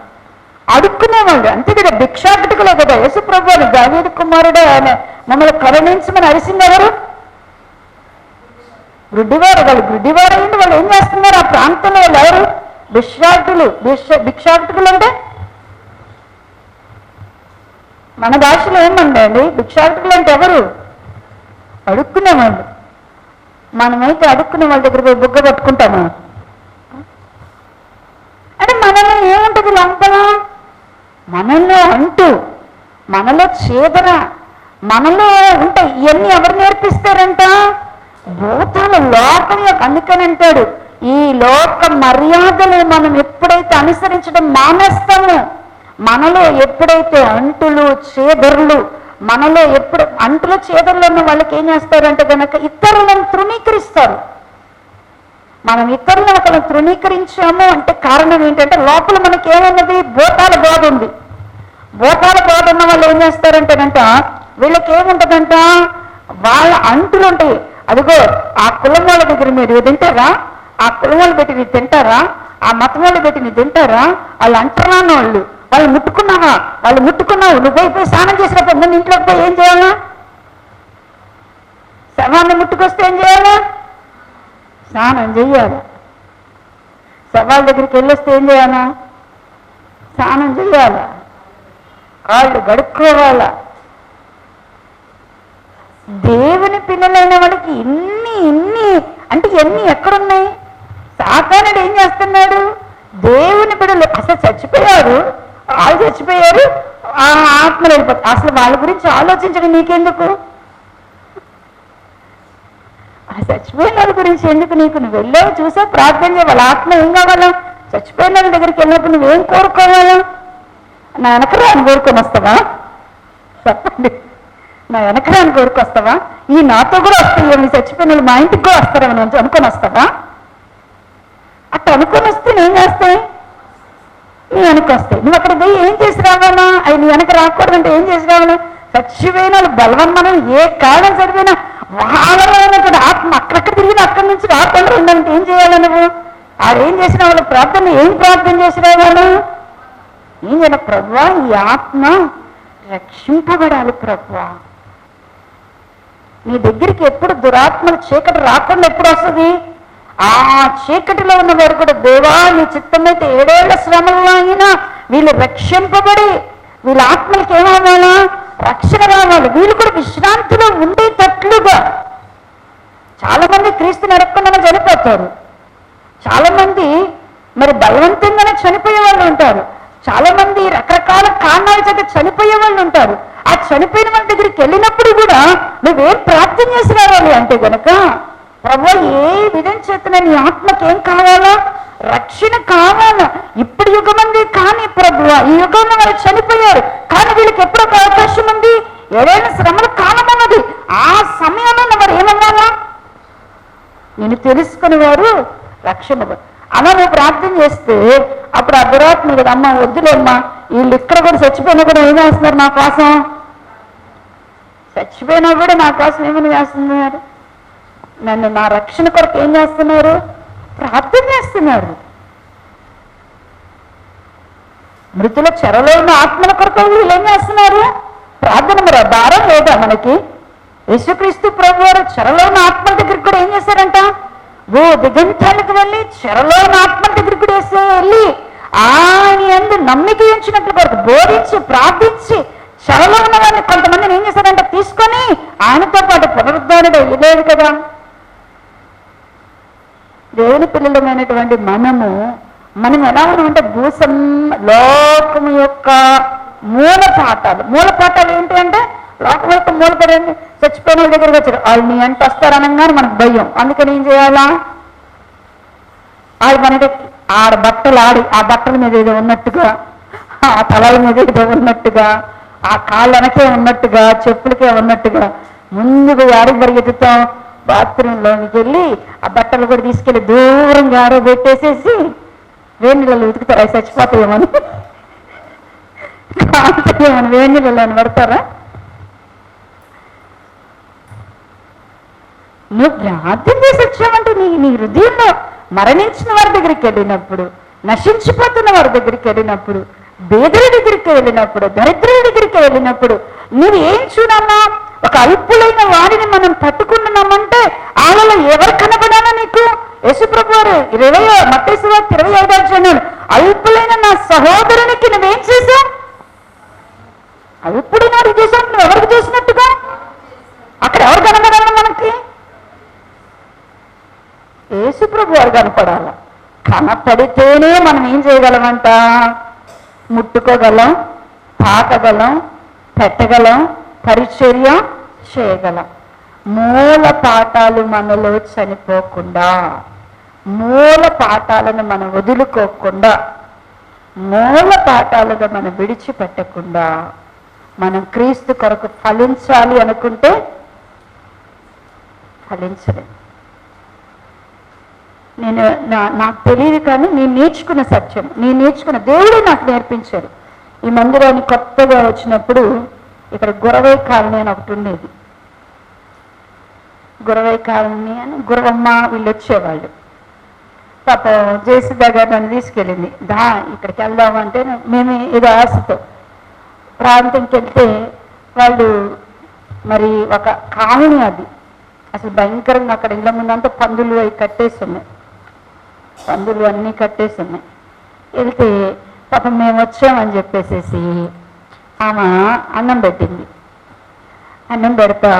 అడుక్కునేవాళ్ళు. అంతే కదా, భిక్షాటకులే కదా. యేసు ప్రభు అని దావీదు కుమారుడే, ఆయన మమ్మల్ని కరుణించమని అరిసింది ఎవరు? గుడ్డివారు. వాళ్ళు గుడ్డివారు ఏంటి? వాళ్ళు ఏం చేస్తున్నారు ఆ ప్రాంతంలో? వాళ్ళు ఎవరు? భిక్షాటకులు. భిక్షాటకులు అంటే మన భాషలో ఏమండి? భిక్షాటకులు అంటే ఎవరు? అడుక్కునేవాళ్ళు. మనమైతే అడుక్కునే వాళ్ళ దగ్గర పోయి బుగ్గ పట్టుకుంటాము. అంటే మనలో ఏముంటుంది లోపల? మనలో అంటూ, మనలో చేదర, మనలో ఉంటాయి. ఇవన్నీ ఎవరు నేర్పిస్తారంట? భూతాలు, లోకం యొక్క. అందుకని అంటాడు, ఈ లోక మర్యాదలు మనం ఎప్పుడైతే అనుసరించడం మానేస్తామో, మనలో ఎప్పుడైతే అంటులు, చేదరులు, మనలో ఎప్పుడు అంటులు, చేదరులు ఉన్న వాళ్ళకి ఏం చేస్తారంటే కనుక ఇతరులను తృణీకరిస్తారు. మనం ఇతరులను ఒకరు తృణీకరించాము అంటే కారణం ఏంటంటే లోపల మనకి ఏమన్నది? భూతాల బోధ ఉంది. భూతాల బోధ ఉన్న వాళ్ళు ఏం చేస్తారంటే కనుక వీళ్ళకి ఏముంటుందంట? వాళ్ళ అంటులు ఉంటాయి. అదిగో ఆ కులం వాళ్ళ దగ్గర మీరు తింటారా? ఆ కులం వాళ్ళు పెట్టి నీ తింటారా? ఆ మతం వాళ్ళు పెట్టి నీ తింటారా? వాళ్ళు అంటున్నాను, వాళ్ళు ముట్టుకున్నావా? వాళ్ళు ముట్టుకున్నావు, నువ్వు పోయి స్నానం చేసినప్పుడు నేను ఇంట్లోకి పోయి ఏం చేయాలా? శవాన్ని ముట్టుకొస్తే ఏం చేయాలా? స్నానం చెయ్యాలి. శవాల దగ్గరికి వెళ్ళొస్తే ఏం చేయాలా? స్నానం చెయ్యాలా? కాళ్ళు గడుక్కోవాలా? దేవుని పిల్లలైన వాళ్ళకి ఇన్ని అంటే ఇవన్నీ ఎక్కడున్నాయి? సాతానుడు ఏం చేస్తున్నాడు? దేవుని పిల్లలు అసలు చచ్చిపోయారు, వాళ్ళు చచ్చిపోయారు, ఆ ఆత్మలు వెళ్ళిపోతారు. అసలు వాళ్ళ గురించి ఆలోచించడం నీకెందుకు? ఆ చచ్చిపోయిన వాళ్ళ గురించి ఎందుకు నీకు? నువ్వు వెళ్ళావు, చూసావు, ప్రార్థన చేయ, వాళ్ళ ఆత్మ ఏం కావాలా? చచ్చిపోయిన వాళ్ళ దగ్గరికి వెళ్ళినప్పుడు నువ్వేం కోరుకోవాలా? నా వెనకరాని కోరుకొని వస్తావా? చెప్పండి, నా వెనకరాని కోరుకొస్తావా? ఈ నాతో కూడా వస్తాయి, నీ చచ్చిపోయిన వాళ్ళు మా ఇంటికి కూడా వస్తారని అనుకొని వస్తావా? అట్లా అనుకొని వస్తే నేను చేస్తాయి, నీ వెనక వస్తాయి. నువ్వు అక్కడ పోయి ఏం చేసి రావాలా? అవి నీ వెనక రాకూడదంటే ఏం చేసి రావాలా? చచ్చిపోయిన వాళ్ళు బలవన్మనం ఏ కాలం చదివినా వాళ్ళలో ఉన్నటువంటి ఆత్మ అక్కడక్కడ తిరిగిన అక్కడి నుంచి రాకుండా ఉండాలంటే ఏం చేయాలి? నువ్వు ఏం చేసిన వాళ్ళు ప్రార్థన ఏం ప్రార్థన చేసి రావాలా? ఏం చేయాలి? ప్రభువా, ఈ ఆత్మ రక్షింపబడాలి ప్రభువా. నీ దగ్గరికి ఎప్పుడు దురాత్మలు, చీకటి రాకుండా ఎప్పుడు వస్తుంది? ఆ చీకటిలో ఉన్న వారు కూడా, దేవా నీ చిత్తమైతే 7 ఏళ్ల శ్రమల్లో అయినా వీళ్ళు రక్షింపబడి వీళ్ళ ఆత్మలకి ఏమవ్వాలా? రక్షణ రావాలి. వీళ్ళు కూడా విశ్రాంతిలో ఉండేటట్లుగా. చాలా మంది క్రీస్తుని అడగకుండానే చనిపోతారు. చాలా మంది మరి బలవంతంగానే చనిపోయే వాళ్ళు ఉంటారు. చాలా మంది రకరకాల కారణాల చేత చనిపోయే వాళ్ళు ఉంటారు. ఆ చనిపోయిన వాళ్ళ దగ్గరికి వెళ్ళినప్పుడు కూడా నువ్వేం ప్రార్థన చేసి రావాలి అంటే గనక, ప్రభు ఏ విధం చేతన నీ ఆత్మకి ఏం కావాలా? రక్షణ కావాలా? ఇప్పుడు యుగమంది కానీ ప్రభు ఈ యుగంలో వాళ్ళు చనిపోయారు, కానీ వీళ్ళకి ఎప్పుడు ఒక అవకాశం ఉంది? 7 ఏళ్ల శ్రమల కాలం ఉన్నది. ఆ సమయంలో మరి ఏమన్నావా? నేను తెలుసుకుని వారు రక్షణ. అలా నువ్వు ప్రార్థన చేస్తే అప్పుడు ఆ దురాత్మ కదా, అమ్మ వద్దులేమ్మా, వీళ్ళు ఇక్కడ కూడా చచ్చిపోయినా కూడా ఏం చేస్తున్నారు నా కోసం? చచ్చిపోయినా కూడా నా కోసం ఏమని చేస్తున్నారు? నన్ను నా రక్షణ కొరకు ఏం చేస్తున్నారు? ప్రార్థన చేస్తున్నారు. మృతుల చెరలో ఉన్న ఆత్మల కొరకు వీళ్ళు ఏం చేస్తున్నారు? ప్రార్థన. మరి భారం లేదా మనకి? యేసుక్రీస్తు ప్రభు వారు చెరలో ఉన్న ఆత్మల దగ్గరికి కూడా ఏం చేశారంట? దిగంతాలకు వెళ్ళి చెరలో ఉన్న ఆత్మల దగ్గరికి కూడా వెళ్ళి ఆయన యందు నమ్మిక ఉంచినట్లు కొరకు బోధించి ప్రార్థించి చెరలో ఉన్న వారిని కొంతమందిని ఏం చేశారంట? తీసుకొని ఆయనతో పాటు పునరుద్ధరణుడు లేదు కదా. దేవుని పిల్లలమైనటువంటి మనం ఎలా ఉన్నామంటే లోకము యొక్క మూల పాఠాలు ఏంటి అంటే లోకం యొక్క మూలపడండి, చచ్చిపోయిన వాళ్ళ దగ్గరికి వచ్చారు, వాళ్ళు నీ అంటే వస్తారనగానే మనకు భయం. అందుకని ఏం చేయాలా, ఆడి మనకి ఆడ బట్టలు ఆ బట్టల మీద ఏదో ఉన్నట్టుగా, ఆ తలల మీద ఏదో ఉన్నట్టుగా, ఆ కాళ్ళ వెనకే ఉన్నట్టుగా, చెప్పులకే ఉన్నట్టుగా ముందుగా ఆడికి పరిగెత్తుతాం. బాత్రూంలోనికి వెళ్ళి ఆ బట్టలు కూడా తీసుకెళ్ళి దూరంగా ఆడో పెట్టేసేసి వేడి నీళ్ళు ఉతుకుతారు. అవి చచ్చిపోతాయేమని, కాంతేమని వేడి నీళ్ళని పడతారా? నువ్వు ప్రార్థన చేసి వచ్చావంటే నీ హృదయంలో మరణించిన వారి దగ్గరికి వెళ్ళినప్పుడు, నశించిపోతున్న వారి దగ్గరికి వెళ్ళినప్పుడు, బేదల దగ్గరికి వెళ్ళినప్పుడు, దరిద్రుల దగ్గరికి వెళ్ళినప్పుడు నువ్వు ఏం చూడాలా? ఒక అల్పులైన వారిని మనం పట్టుకుంటున్నామంటే వాళ్ళలో ఎవరు కనబడాలా నీకు? యేసుప్రభు వారు మత్తయి సువార్త 25వ అధ్యాయం, అల్పులైన నా సహోదరునికి నువ్వేం చేశావు? అల్పుడైన వారికి చేశావు. నువ్వు ఎవరికి చేసినట్టుగా? అక్కడ ఎవరు కనబడాలా మనకి? యేసుప్రభు వారు కనపడాల. కనపడితేనే మనం ఏం చేయగలమంట? ముట్టుకోగలం, తాకగలం, పెట్టగలం, పరిచర్య చేయగలం. మూల పాఠాలు మనలో చనిపోకుండా, మూల పాఠాలను మనం వదులుకోకుండా, మూల పాఠాలను మనం విడిచిపెట్టకుండా మనం క్రీస్తు కొరకు ఫలించాలి అనుకుంటే ఫలించలేదు. నాకు తెలియదు, కానీ నేను నేర్చుకున్న సత్యం, నేను నేర్చుకున్న దేవుడే నాకు నేర్పించారు. ఈ మందిరాన్ని కొత్తగా వచ్చినప్పుడు ఇక్కడ గురవై కాలనీ అని ఒకటి ఉండేది. గురవై కాలనీ అని గురవమ్మ వీళ్ళు వచ్చేవాళ్ళు. పాప జేసీ గారు నన్ను తీసుకెళ్ళింది, ఇక్కడికి వెళ్దామంటే మేము ఏదో ఆశతో ప్రాంతంకి వెళ్తే వాళ్ళు మరి ఒక కాలనీ అది అసలు భయంకరంగా, అక్కడ ఇళ్ళ ముందంతా పందులు అవి కట్టేసి ఉన్నాయి, పందులు అన్నీ కట్టేసి ఉన్నాయి. వెళ్తే పాపం మేము వచ్చామని చెప్పేసేసి ఆమె అన్నం పెట్టింది. అన్నం పెడతా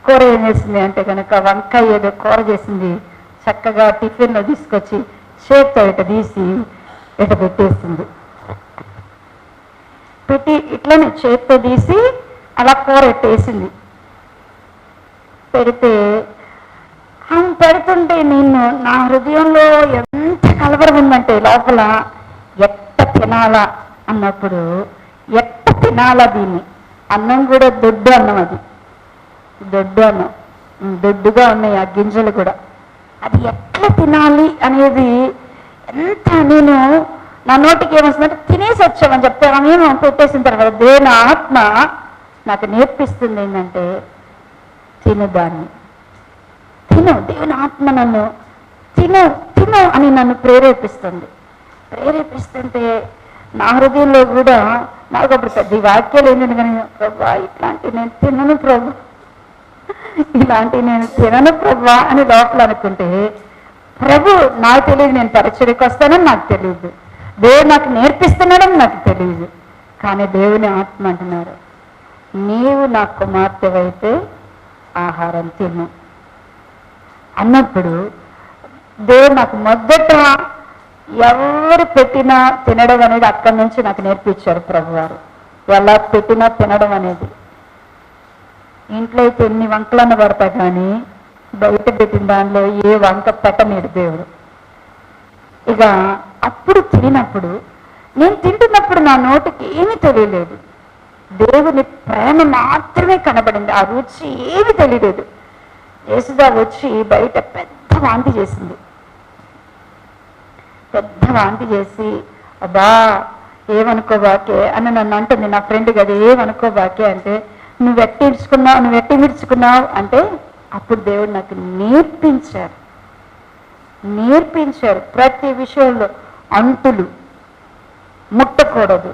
కూర ఏం చేసింది అంటే కనుక వంకాయ ఏదో కూర చేసింది, చక్కగా టిఫిన్లో తీసుకొచ్చి చేత్తో ఇట తీసి ఇట పెట్టేసింది. పెట్టి ఇట్లనే చేత్తో తీసి అలా కూర ఎట్టేసింది. పెడితే ఆమె పెడుతుంటే నా హృదయంలో ఎంత కలవరం ఉందంటే లోపల ఎట్ట తినాలా అన్నప్పుడు, ఎట్ట తినాలా దీన్ని, అన్నం కూడా దొడ్డు అన్నం, అది దొడ్డు అన్నం, దొడ్డుగా ఉన్నాయి ఆ గింజలు కూడా, అది ఎట్లా తినాలి అనేది ఎంత నేను నా నోటికి ఏమొస్తుందంటే తినేసి వచ్చామని చెప్తే ఆమె పెట్టేసిన తర్వాత దేవుని ఆత్మ నాకు నేర్పిస్తుంది ఏంటంటే తిను దాన్ని, తిను, దేవుని ఆత్మ నన్ను తిను తిను అని నన్ను ప్రేరేపిస్తుంది. ప్రేరేపిస్తుంటే నా హృదయంలో కూడా నాకు అప్పుడు పెద్ద వాక్యాలు ఏంటంటే కానీ ప్రభా ఇట్లాంటివి నేను తినను ప్రభా, ఇలాంటివి నేను తినను ప్రభా అని లోపల అనుకుంటే, ప్రభు నాకు తెలియదు, నేను పరిచర్యకు వస్తానని నాకు తెలియదు, దేవుడు నాకు నేర్పిస్తున్నాడని నాకు తెలియదు, కానీ దేవుని ఆత్మ అంటున్నారు నీవు నా కుమార్తెవైతే ఆహారం తిను అన్నప్పుడు దేవుడు నాకు మొదట ఎవరు పెట్టినా తినడం అనేది అక్కడి నుంచి నాకు నేర్పించారు ప్రభువారు. ఎలా పెట్టినా తినడం అనేది. ఇంట్లో అయితే ఎన్ని వంకలన్న పడతా కానీ బయట పెట్టిన దానిలో ఏ వంక పెట్టనేడు దేవుడు. ఇక అప్పుడు తినప్పుడు, నేను తింటున్నప్పుడు నా నోటికి ఏమీ తెలియలేదు, దేవుని ప్రేమ మాత్రమే కనబడింది, ఆ రుచి ఏమీ తెలియలేదు. యేసుదా వచ్చి బయట పెద్ద వాంతి చేసింది, పెద్ద వాంతి చేసి అబ్బా ఏమనుకోబాకే అని నన్ను అంటుంది. నా ఫ్రెండ్ కదా ఏమనుకోబాకే అంటే, నువ్వు ఎట్టి విడుచుకున్నావు అంటే అప్పుడు దేవుడు నాకు నేర్పించారు ప్రతి విషయంలో. అంటులు ముట్టకూడదు,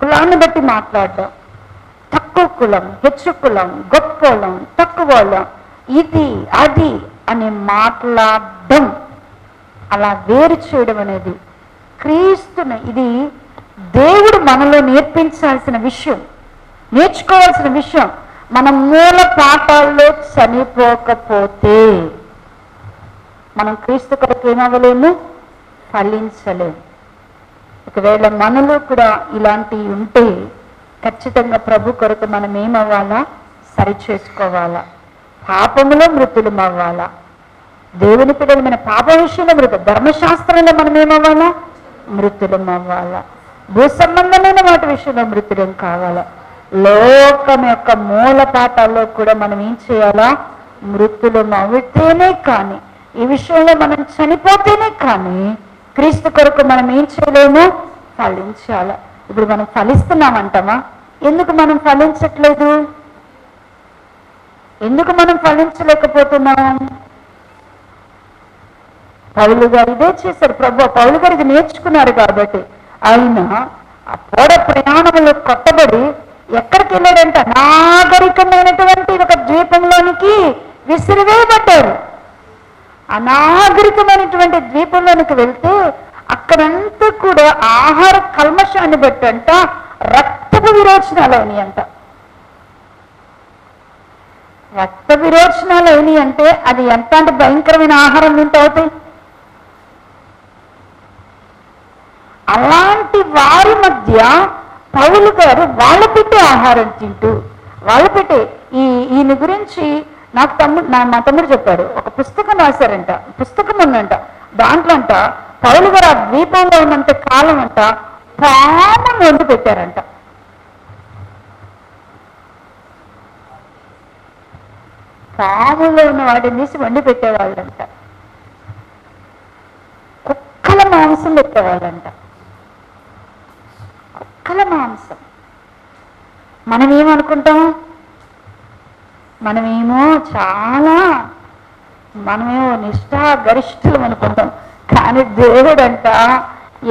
కులాన్ని బట్టి మాట్లాడడం, తక్కువ కులం, హెచ్చు కులం, గొప్ప కులం, తక్కువ కులం, ఇది అది అని మాట్లాడడం, అలా వేరు చేయడం అనేది క్రీస్తుని, ఇది దేవుడు మనలో నేర్పించాల్సిన విషయం, నేర్చుకోవాల్సిన విషయం. మనం మూల పాఠాల్లో చనిపోకపోతే మనం క్రీస్తు కొరకు ఏమవ్వలేము, ఫలించలేము. ఒకవేళ మనలో కూడా ఇలాంటివి ఉంటే ఖచ్చితంగా ప్రభు కొరకు మనం ఏమవ్వాలా? సరి చేసుకోవాలా. పాపములో మృతులం అవ్వాలా. దేవుని పిల్లలమైన పాప విషయంలో ధర్మశాస్త్రంలో మనం ఏమవ్వాలా? మృతులం అవ్వాలా. భూ సంబంధమైన వాటి విషయంలో మృతులం కావాలా. లోకం యొక్క మూల పాఠాల్లో కూడా మనం ఏం చేయాలా? మృతులం అవుతేనే కానీ, ఈ విషయంలో మనం చనిపోతేనే కానీ క్రీస్తు కొరకు మనం ఏం చేయలేము? ఫలించాల. ఇప్పుడు మనం ఫలిస్తున్నామంటామా? ఎందుకు మనం ఫలించట్లేదు? ఎందుకు మనం ఫలించలేకపోతున్నాం? పౌలు గారు ఇదే చేశారు. ప్రభు పౌలు గారు ఇది నేర్చుకున్నారు కాబట్టి ఆయన ఆ పోడ ప్రయాణంలో కొట్టబడి ఎక్కడికి వెళ్ళాడంట? అనాగరికమైనటువంటి ఒక ద్వీపంలోనికి విసిరివేయబడ్డారు. అనాగరికమైనటువంటి ద్వీపంలోనికి వెళ్తే అక్కడంతా కూడా ఆహార కల్మషాన్ని బట్టి అంట రక్తపు విరోచనాలు అయినాయి అంట. రక్త విరోచనాలు అయినాయి అంటే అది ఎంత అంటే భయంకరమైన ఆహారం తింటూ అవుతాయి. అలాంటి వారి మధ్య పౌలు గారు వాళ్ళ పెట్టే ఆహారం తింటూ, వాళ్ళ పెట్టే ఈయన గురించి మా తమ్ముడు చెప్పాడు. ఒక పుస్తకం రాశారంట, పుస్తకం ఉందంట. దాంట్లో అంట పౌలు గారు ఆ ద్వీపంలో ఉన్నంత కాలం అంట పామును వండి పెట్టారంట. పాములో ఉన్న వాటిని తీసి వండి పెట్టేవాళ్ళంట. కుక్కల మాంసం పెట్టేవాళ్ళంట. కుక్కల మాంసం. మనమేమనుకుంటాం? మనమేమో నిష్ఠా గరిష్ఠులం అనుకుంటాం. కానీ దేవుడంట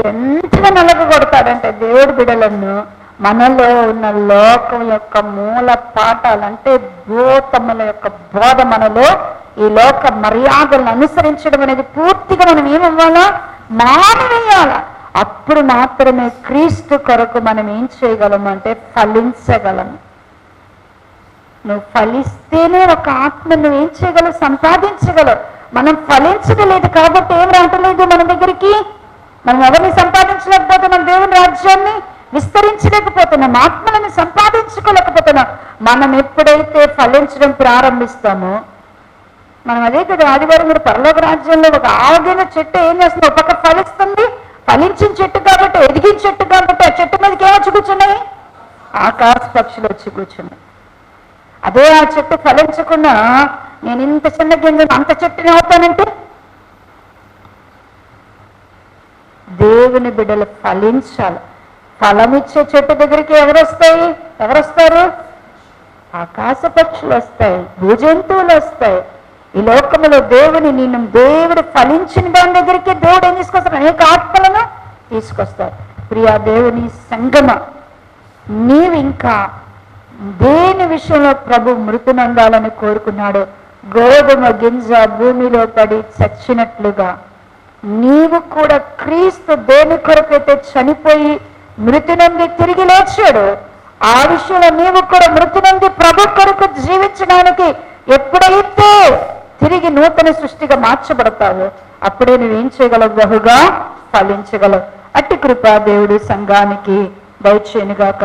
ఎంతగా నలగొడతాడంటే దేవుడి బిడలను మనలో ఉన్న లోకం యొక్క మూల పాఠాలంటే భూతముల యొక్క బోధ మనలో ఈ లోక మర్యాదలను అనుసరించడం అనేది పూర్తిగా మనం ఏమవ్వాలా? మానవేయాల. అప్పుడు మాత్రమే క్రీస్తు కొరకు మనం ఏం చేయగలము అంటే ఫలించగలము. నువ్వు ఫలిస్తేనే ఒక ఆత్మ నువ్వు ఏం చేయగలవు? సంపాదించగలవు. మనం ఫలించగలేదు కాబట్టి ఏం రావట్లేదు మన దగ్గరికి. మనం ఎవరిని సంపాదించలేకపోతున్నాం? దేవుని రాజ్యాన్ని విస్తరించలేకపోతున్నాం, ఆత్మలను సంపాదించుకోలేకపోతున్నాం. మనం ఎప్పుడైతే ఫలించడం ప్రారంభిస్తామో, మనం అదే కదా ఆదివారం మీరు పరలోక రాజ్యంలో ఒక ఆగిన చెట్టు ఏం చేస్తుంది? ఒక పక్క ఫలిస్తుంది, ఫలించిన చెట్టు కాబట్టి, ఎదిగిన చెట్టు కాబట్టి ఆ చెట్టు మీదకి ఏమొచ్చి కూర్చున్నాయి? ఆకాశ పక్షులు వచ్చి కూర్చున్నాయి. అదే ఆ చెట్టు ఫలించకుండా నేను ఇంత చిన్న గింజను అంత చెట్టుని అవుతానంటే, దేవుని బిడ్డలు ఫలించాలి. ఫలమిచ్చే చెట్టు దగ్గరికి ఎవరొస్తారు? ఆకాశ పక్షులు వస్తాయి, భూజంతువులు వస్తాయి. ఈ లోకములో దేవుడు ఫలించిన దాని దగ్గరికి దేవుడు ఏం తీసుకొస్తాడు? అనేక ఆత్మలను తీసుకొస్తాడు. ప్రియా దేవుని సంగమ, నీవు ఇంకా దేని విషయంలో ప్రభు మృతునందాలని కోరుకున్నాడు? గోధుమ గింజ భూమిలో పడి చచ్చినట్లుగా నీవు కూడా క్రీస్తు దేని కొరకైతే చనిపోయి మృతునంది తిరిగి లేచాడు, ఆ విషయంలో నీవు కూడా మృతునంది ప్రభు కొరకు జీవించడానికి ఎప్పుడైతే తిరిగి నూతన సృష్టిగా మార్చబడతావో అప్పుడే నువ్వేం చేయగలవు? బహుగా ఫలించగలవు. అట్టి కృప దేవుడు సంఘానికి దయచేయునుగాక.